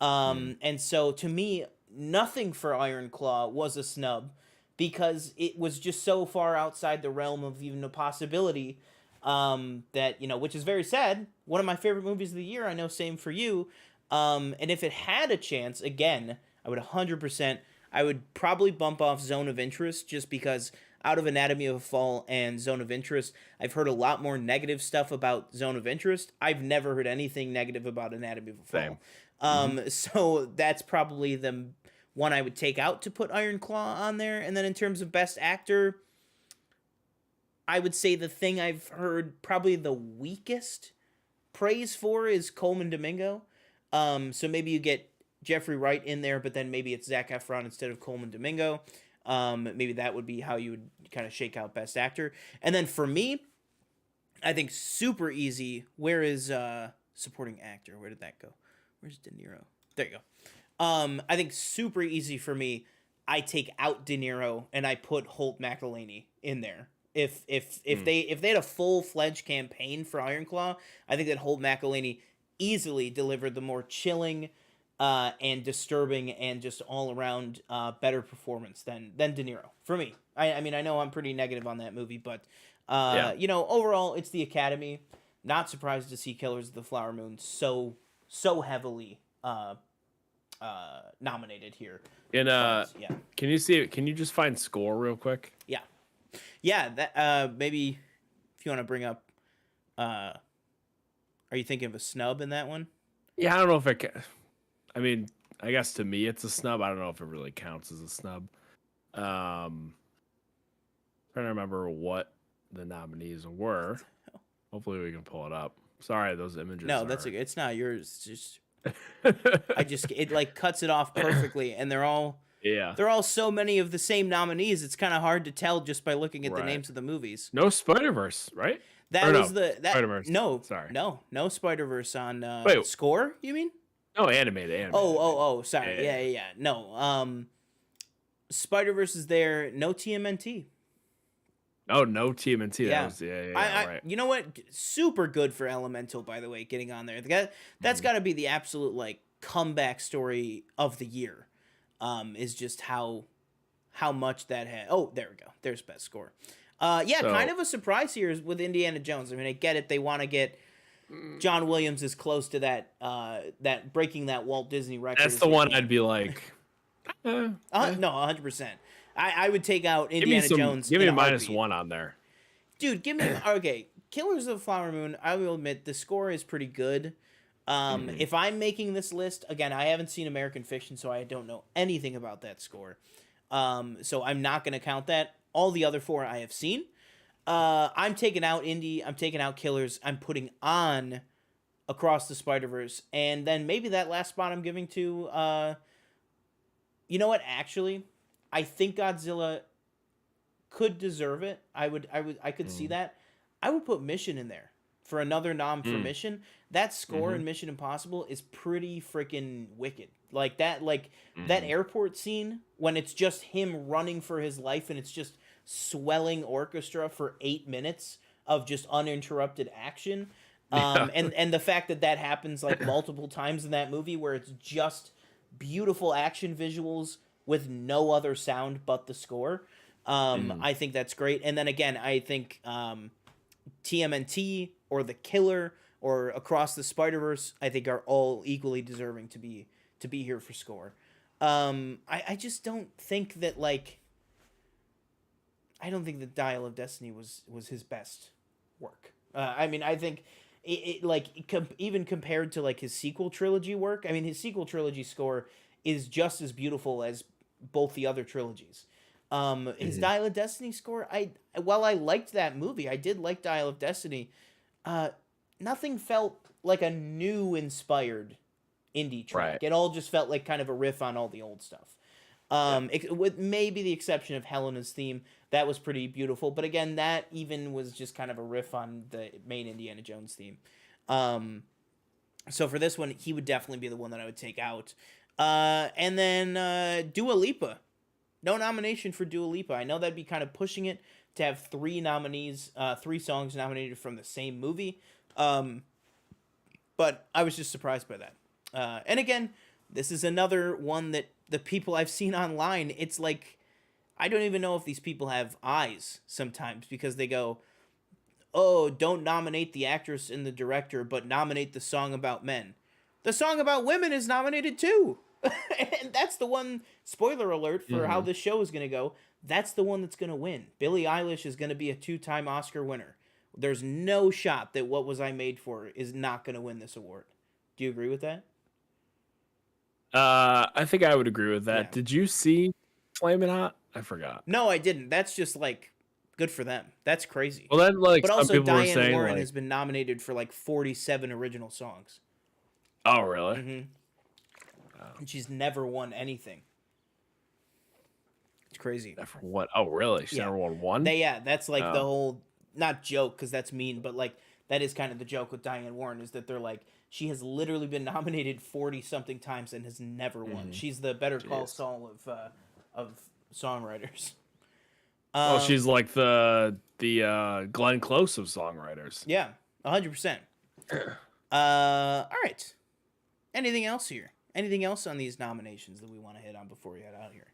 And so to me, nothing for Iron Claw was a snub because it was just so far outside the realm of even a possibility that, which is very sad. One of my favorite movies of the year, I know, same for you. And if it had a chance, again, I would 100%, I would probably bump off Zone of Interest just because out of Anatomy of a Fall and Zone of Interest, I've heard a lot more negative stuff about Zone of Interest. I've never heard anything negative about Anatomy of a Fall. Same. So that's probably the one I would take out to put Iron Claw on there. And then in terms of Best Actor, I would say the thing I've heard probably the weakest praise for is Coleman Domingo. So maybe you get Jeffrey Wright in there, but then maybe it's Zac Efron instead of Coleman Domingo. Maybe that would be how you would kind of shake out Best Actor. And then for me, I think super easy. Where is supporting actor? Where did that go? Where's De Niro? There you go. I think super easy for me. I take out De Niro and I put Holt McElhaney in there. If they had a full-fledged campaign for Ironclaw, I think that Holt McElhaney easily delivered the more chilling and disturbing and just all-around better performance than De Niro for me. I mean, I know I'm pretty negative on that movie, but you know, overall, it's the Academy. Not surprised to see Killers of the Flower Moon so heavily nominated here. And yeah, can you see it? Can you just find score real quick? yeah. That maybe if you want to bring up, are you thinking of a snub in that one? Yeah, I don't know if it can. I mean, I guess to me it's a snub. I don't know if it really counts as a snub. Trying to remember what the nominees were. Hopefully we can pull it up. Sorry, those images. No, that's okay. It's not yours. It's just it like cuts it off perfectly, and they're all so many of the same nominees. It's kind of hard to tell just by looking at the names of the movies. No Spider-Verse, right? That or was Spider-Verse. No, sorry, no Spider-Verse on Wait. score. You mean? No, animated. Oh, sorry. Yeah. No, Spider-Verse is there. No TMNT. Oh, no TMNT. Yeah. That was, right. You know what? Super good for Elemental, by the way, getting on there. That's got to be the absolute like comeback story of the year. Is just how much that had. Oh, there we go. There's best score. Kind of a surprise here is with Indiana Jones. I mean, I get it. They want to get John Williams as close to that that breaking that Walt Disney record. That's the one I'd be like. No, 100%. I would take out Indiana Jones. Give me a -1 on there. Dude, give me okay. Killers of the Flower Moon, I will admit the score is pretty good. If I'm making this list, again, I haven't seen American Fiction, so I don't know anything about that score. So I'm not gonna count that. All the other four I have seen. I'm taking out Indy, I'm taking out Killers, I'm putting on Across the Spider-Verse, and then maybe that last spot I'm giving to you know what, actually, I think Godzilla could deserve it. I could see that. I would put Mission in there for another nom for Mission. That score in Mission Impossible is pretty freaking wicked. Like that airport scene when it's just him running for his life and it's just swelling orchestra for 8 minutes of just uninterrupted action. And the fact that happens like multiple times in that movie where it's just beautiful action visuals with no other sound but the score. I think that's great. And then again, I think TMNT or The Killer or Across the Spider-Verse, I think are all equally deserving to be here for score. I just don't think that I don't think that Dial of Destiny was his best work. I mean, I think even compared to like his sequel trilogy work, I mean, his sequel trilogy score is just as beautiful as both the other trilogies. His Dial of Destiny score, while I liked that movie, I did like Dial of Destiny. Nothing felt like a new inspired indie track. Right. It all just felt like kind of a riff on all the old stuff. With maybe the exception of Helena's theme, that was pretty beautiful. But again, that even was just kind of a riff on the main Indiana Jones theme. So for this one, he would definitely be the one that I would take out. And then Dua Lipa. No nomination for Dua Lipa. I know that'd be kind of pushing it to have 3 nominees, 3 songs nominated from the same movie. But I was just surprised by that. And again, this is another one that the people I've seen online, it's like, I don't even know if these people have eyes sometimes because they go, oh, don't nominate the actress and the director, but nominate the song about men. The song about women is nominated too. And that's the one, spoiler alert for how this show is going to go, that's the one that's going to win. Billie Eilish is going to be a 2-time Oscar winner. There's no shot that What Was I Made For is not going to win this award. Do you agree with that? I think I would agree with that. Yeah. Did you see Flamin' Hot? I forgot. No, I didn't. That's just like Good for them. That's crazy. Well, then, like, But some also, people were Diane saying, Warren like, has been nominated for like 47 original songs. oh, really? And she's never won anything. It's crazy. Never won. Oh, really? She Yeah. never won one? That's like the Oh. whole, not joke because that's mean, but like that is kind of the joke with Diane Warren is that they're like, she has literally been nominated 40 something times and has never won. She's the Better Call Saul of songwriters. Well, she's like the Glenn Close of songwriters. Yeah, 100%. All right. Anything else here? Anything else on these nominations that we want to hit on before we head out here?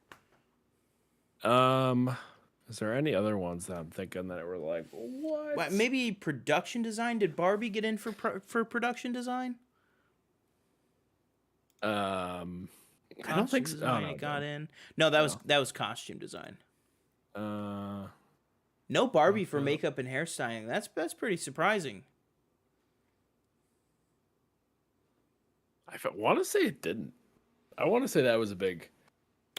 Is there any other ones that I'm thinking that were like, what? What, maybe production design? Did Barbie get in for production design? I don't think so. Design, Oh, it got in. No, that was costume design. Uh, No Barbie for makeup and hairstyling. That's pretty surprising. I want to say it didn't. I want to say that was a big.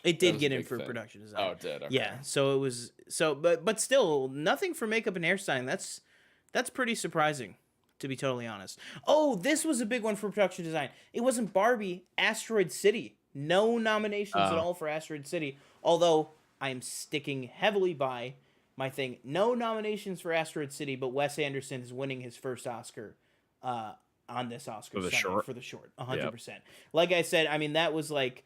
It did was get a in big for thing. production design. Oh, it did. Okay. Yeah, so it was but still nothing for makeup and hairstyling. That's pretty surprising, to be totally honest. Oh, this was a big one for production design. It wasn't Barbie, Asteroid City. No nominations at all for Asteroid City. Although I am sticking heavily by my thing. No nominations for Asteroid City, but Wes Anderson is winning his first Oscar on this Oscar For the Sunday short? for the short. 100%. Like I said, I mean that was like,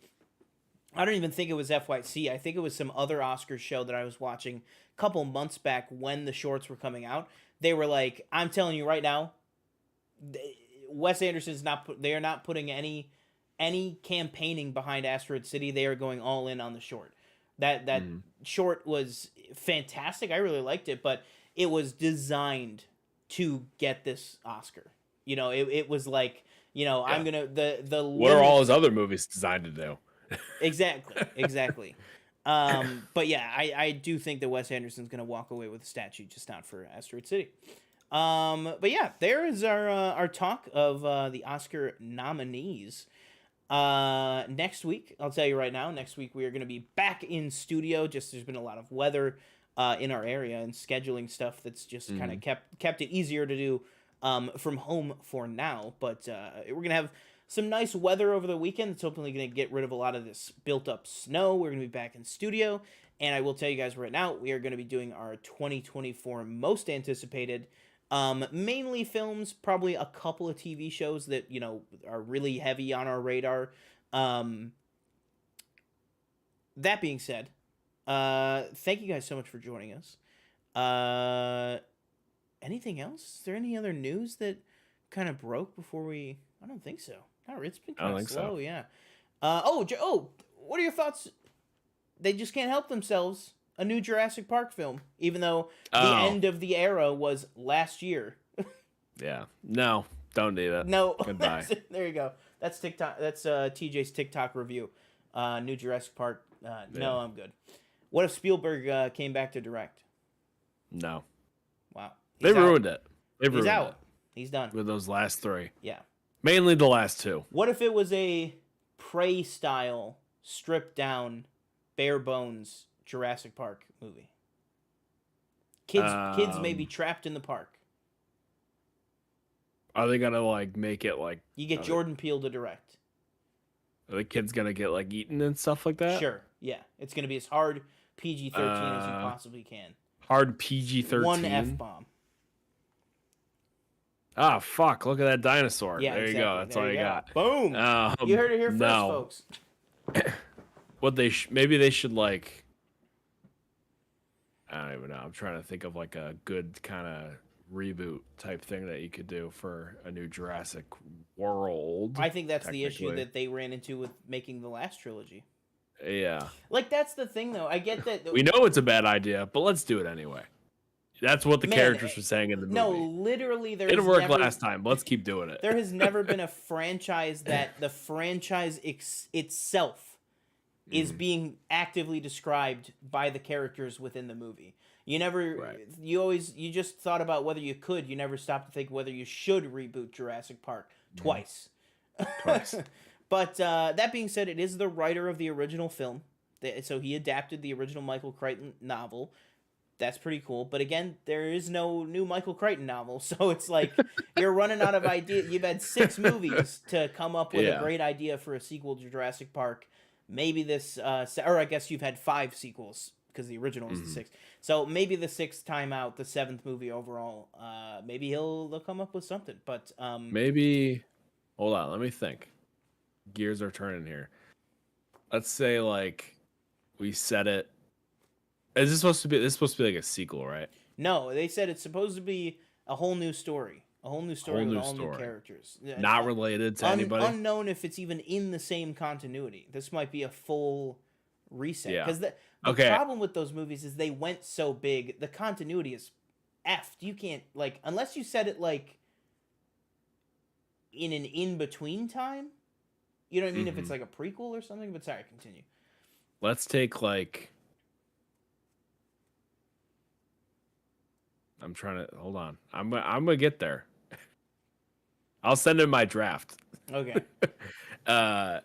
I don't even think it was FYC. I think it was some other Oscars show that I was watching a couple months back when the shorts were coming out. They were like, I'm telling you right now, Wes Anderson's they are not putting any campaigning behind Asteroid City. They are going all in on the short. That short was fantastic. I really liked it, but it was designed to get this Oscar. You know, it was like, you know, I'm gonna the What are all his other movies designed to do? Exactly. But yeah, I do think that Wes Anderson's gonna walk away with a statue, just not for Asteroid City. But yeah, there is our talk of the Oscar nominees. Next week, I'll tell you right now, next week we are gonna be back in studio. Just there's been a lot of weather in our area and scheduling stuff that's just kind of kept it easier to do from home for now. But we're gonna have some nice weather over the weekend. It's hopefully going to get rid of a lot of this built-up snow. We're going to be back in studio. And I will tell you guys right now, we are going to be doing our 2024 most anticipated, mainly films, probably a couple of TV shows that, you know, are really heavy on our radar. That being said, thank you guys so much for joining us. Anything else? Is there any other news that kind of broke before we... I don't think so. No, it's been kind of slow, yeah. What are your thoughts? They just can't help themselves. A new Jurassic Park film, even though the end of the era was last year. Yeah. No, don't need it. No. Goodbye. There you go. That's TikTok. That's TJ's TikTok review. New Jurassic Park. No, I'm good. What if Spielberg came back to direct? No. Wow. They ruined it. He's out. He's done. With those last three. Yeah. Mainly the last two. What if it was a Prey style, stripped down, bare bones Jurassic Park movie? Kids may be trapped in the park. Are they gonna like make it like You get Jordan Peele to direct. Are the kids gonna get like eaten and stuff like that? Sure. Yeah. It's gonna be as hard PG-13 as you possibly can. Hard PG-13. One F-bomb. Ah, fuck! Look at that dinosaur. Yeah, there exactly. you go. That's all you got. Boom. You heard it here first, no. folks. What they maybe they should like. I don't even know. I'm trying to think of like a good kind of reboot type thing that you could do for a new Jurassic World. I think that's the issue that they ran into with making the last trilogy. Yeah. Like, that's the thing, though. I get that. We know it's a bad idea, but let's do it anyway. That's what the characters were saying in the movie. No, literally, it didn't work last time. Let's keep doing it. There has never been a franchise that the franchise itself is being actively described by the characters within the movie. You never, you just thought about whether you could. You never stopped to think whether you should reboot Jurassic Park twice. But that being said, it is the writer of the original film. So he adapted the original Michael Crichton novel. That's pretty cool. But again, there is no new Michael Crichton novel, so it's like you're running out of ideas. You've had 6 movies to come up with a Yeah. great idea for a sequel to Jurassic Park. Maybe this, or I guess you've had 5 sequels because the original was the 6th. So maybe the 6th time out, the 7th movie overall. Maybe they'll come up with something. But Maybe. Hold on, let me think. Gears are turning here. Let's say like we set it. Is this supposed to be? This is supposed to be like a sequel, right? no, they said it's supposed to be a whole new story. A whole new story with all new characters. Not related to anybody. Unknown if it's even in the same continuity. This might be a full reset. Yeah. Because the Okay. problem with those movies is they went so big, the continuity is effed. You can't, like, unless you set it, like, in an in-between time. You know what I mean? If it's like a prequel or something. But sorry, continue. Let's take like. I'm trying to hold on. I'm gonna get there. I'll send in my draft. Okay. I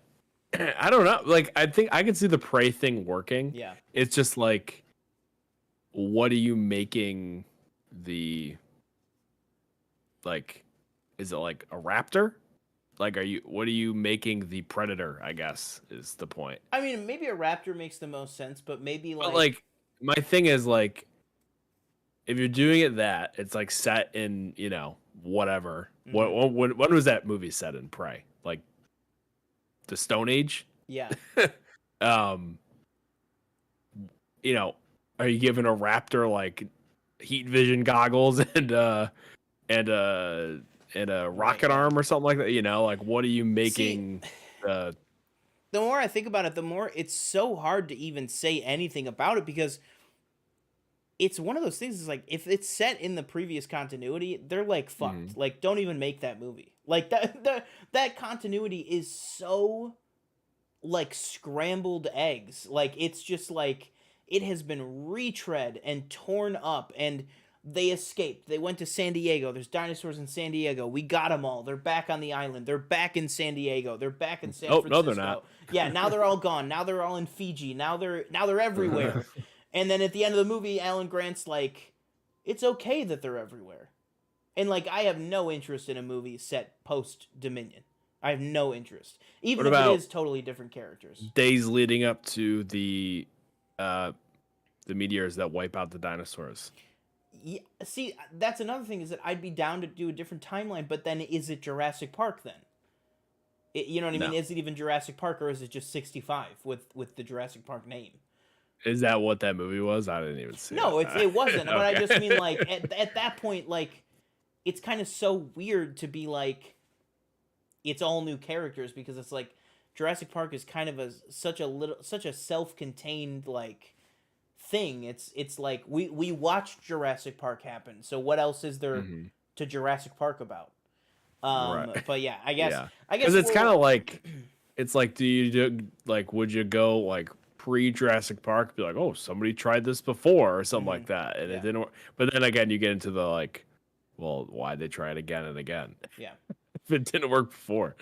don't know. Like, I think I can see the prey thing working. Yeah. It's just like, what are you making the, like, is it like a raptor? Like, what are you making the predator, I guess, is the point. I mean, maybe a raptor makes the most sense, but maybe But like, my thing is like, if you're doing it that, it's like set in, whatever. When was that movie set in, Prey? Like, the Stone Age? yeah. Are you giving a raptor like heat vision goggles and a rocket arm or something like that? Like, what are you making? The more I think about it, the more it's so hard to even say anything about it because it's one of those things. Is like if it's set in the previous continuity, they're like fucked. Like, don't even make that movie. Like that continuity is so like scrambled eggs. Like it's just like it has been retread and torn up and they escaped. They went to San Diego. There's dinosaurs in San Diego. We got them all. They're back on the island. They're back in San Diego. They're back in San Francisco. No, they're not. Yeah, now they're all gone. Now they're all in Fiji. Now they're everywhere. And then at the end of the movie, Alan Grant's like, it's okay that they're everywhere. And like, I have no interest in a movie set post Dominion. I have no interest, even if it is totally different characters. Days leading up to the meteors that wipe out the dinosaurs. Yeah, see, that's another thing is that I'd be down to do a different timeline, but then is it Jurassic Park then? You know what I mean? Is it even Jurassic Park or is it just 65 with the Jurassic Park name? Is that what that movie was? I didn't even see No, it. it wasn't. Okay. But I just mean like at that point, like it's kind of so weird to be like it's all new characters because it's like Jurassic Park is kind of such a self-contained like thing. It's like we watched Jurassic Park happen. So what else is there to Jurassic Park about? Right. But yeah, I guess because it's kind of like it's like would you go like pre-Jurassic Park, be like, oh, somebody tried this before or something like that, and it didn't work. But then again, you get into the like, well, why'd they try it again and again? Yeah. If it didn't work before.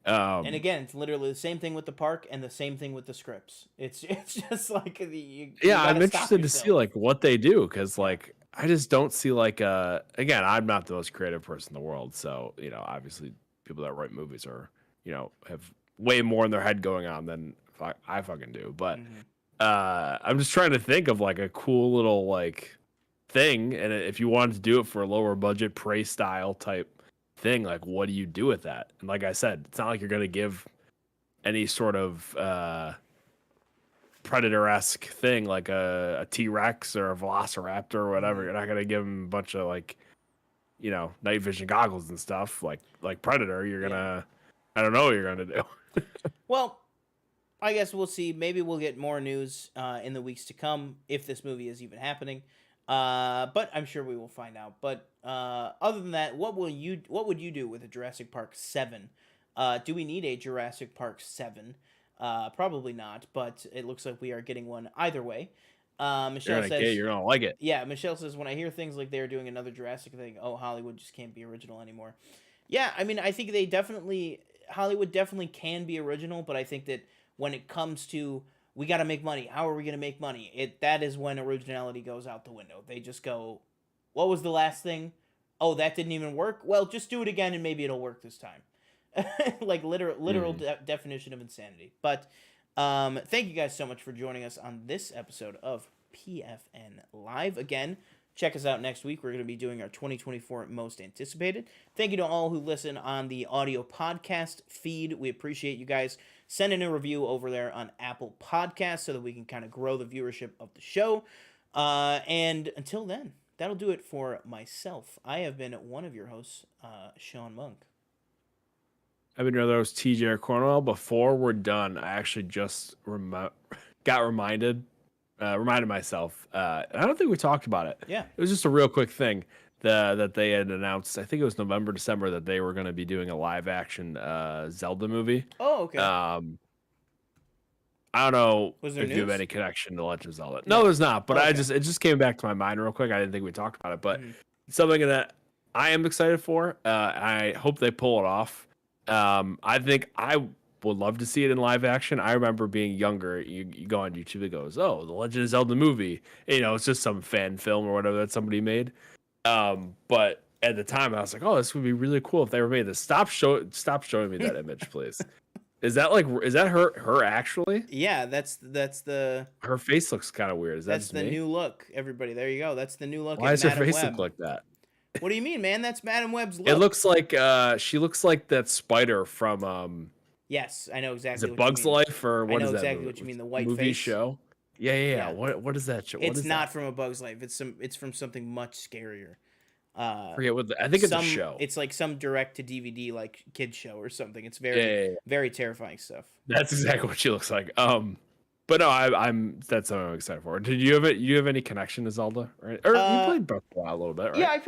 And again, it's literally the same thing with the park and the same thing with the scripts. It's just like I'm interested to see like what they do because like I just don't see like again, I'm not the most creative person in the world, so obviously people that write movies are have way more in their head going on than I fucking do. But I'm just trying to think of like a cool little like thing, and if you wanted to do it for a lower budget Prey style type thing, like what do you do with that? And like I said, it's not like you're gonna give any sort of Predator-esque thing like a T-Rex or a Velociraptor or whatever. You're not gonna give them a bunch of like night vision goggles and stuff like Predator. You're gonna I don't know what you're gonna do. Well, I guess we'll see. Maybe we'll get more news in the weeks to come if this movie is even happening. But I'm sure we will find out. But other than that, what would you do with a Jurassic Park 7? Do we need a Jurassic Park 7? Probably not, but it looks like we are getting one either way. Michelle says you're gonna like it. Yeah, Michelle says when I hear things like they're doing another Jurassic thing, oh, Hollywood just can't be original anymore. Yeah, I mean, I think Hollywood definitely can be original, but I think that when it comes to we got to make money. How are we going to make money? That is when originality goes out the window. They just go, what was the last thing? Oh, that didn't even work. Well, just do it again and maybe it'll work this time. Like literal definition of insanity. But thank you guys so much for joining us on this episode of PFN Live. Again, check us out next week. We're going to be doing our 2024 most anticipated. Thank you to all who listen on the audio podcast feed. We appreciate you guys. Send in a review over there on Apple Podcasts so that we can kind of grow the viewership of the show. And until then, that'll do it for myself. I have been one of your hosts, Sean Monk. I've been your other host, TJ Cornwell. Before we're done, I actually just got reminded myself. I don't think we talked about it. Yeah. It was just a real quick thing that they had announced. I think it was November, December, that they were going to be doing a live action Zelda movie. Oh, okay. I don't know if you have any connection to Legend of Zelda. No, there's not. But it just came back to my mind real quick. I didn't think we talked about it, but something that I am excited for. I hope they pull it off. I think I would love to see it in live action. I remember being younger. You go on YouTube, it goes, "Oh, the Legend of Zelda movie." You know, it's just some fan film or whatever that somebody made. But at the time, I was like, "Oh, this would be really cool if they were made this." Stop showing me that image, please. Is that her actually? Yeah, that's the. Her face looks kind of weird. That's the new look, everybody. There you go. That's the new look. Why does her face Web. look like that? What do you mean, man? That's Madam Web's look. It looks like she looks like that spider from Yes, I know exactly. Is it Bugs Life or what is that? I know exactly what you mean. The white movie face show. Yeah. What is that show? It's not from A Bug's Life. It's from something much scarier. I forget what I think it's a show. It's like some direct to DVD like kids show or something. It's very very terrifying stuff. That's exactly what she looks like. But no, that's something I'm excited for. Did you have any connection to Zelda? Right? Or you played Breath of the Wild a little bit, right? Yeah, I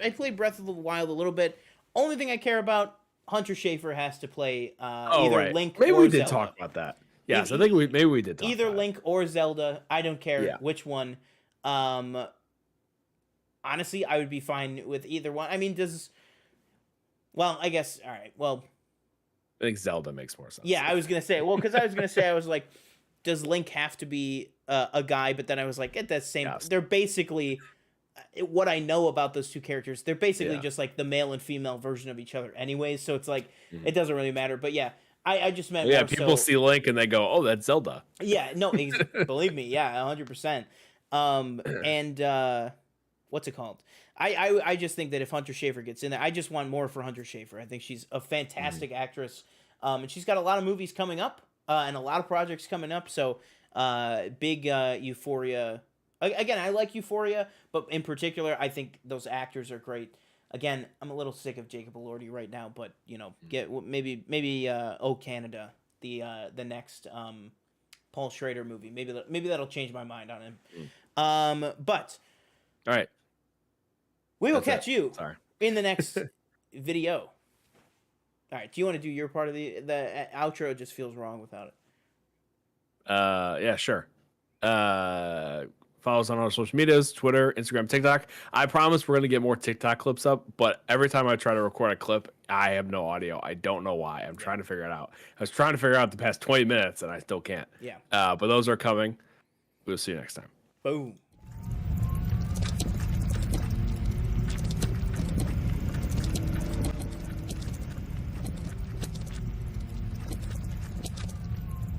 played Breath of the Wild a little bit. Only thing I care about, Hunter Schafer has to play either Link maybe or we did Zelda. talk about that. Yes, I think maybe we did talk either about Link or Zelda. I don't care which one. Honestly, I would be fine with either one. I mean, I guess, all right, well. I think Zelda makes more sense. Yeah, I was going to say, I was like, does Link have to be a guy? But then I was like, that's the same. Yes. They're basically, what I know about those two characters, they're basically just like the male and female version of each other anyways. So it's like, it doesn't really matter. But yeah, I just meant more people see Link and they go, oh, that's Zelda. Yeah, no, believe me. Yeah, 100%. And what's it called? I just think that if Hunter Schafer gets in there, I just want more for Hunter Schafer. I think she's a fantastic actress. And she's got a lot of movies coming up. And a lot of projects coming up, so big Euphoria. Again, I like Euphoria, but in particular, I think those actors are great. Again, I'm a little sick of Jacob Elordi right now, but get maybe Oh Canada, the next Paul Schrader movie. Maybe that'll change my mind on him. But all right, we will catch you in the next video. All right, do you want to do your part of the outro? It just feels wrong without it. Yeah, sure. Follow us on all our social medias, Twitter, Instagram, TikTok. I promise we're going to get more TikTok clips up, but every time I try to record a clip, I have no audio. I don't know why. I'm trying to figure it out. I was trying to figure out the past 20 minutes, and I still can't. Yeah. But those are coming. We'll see you next time. Boom.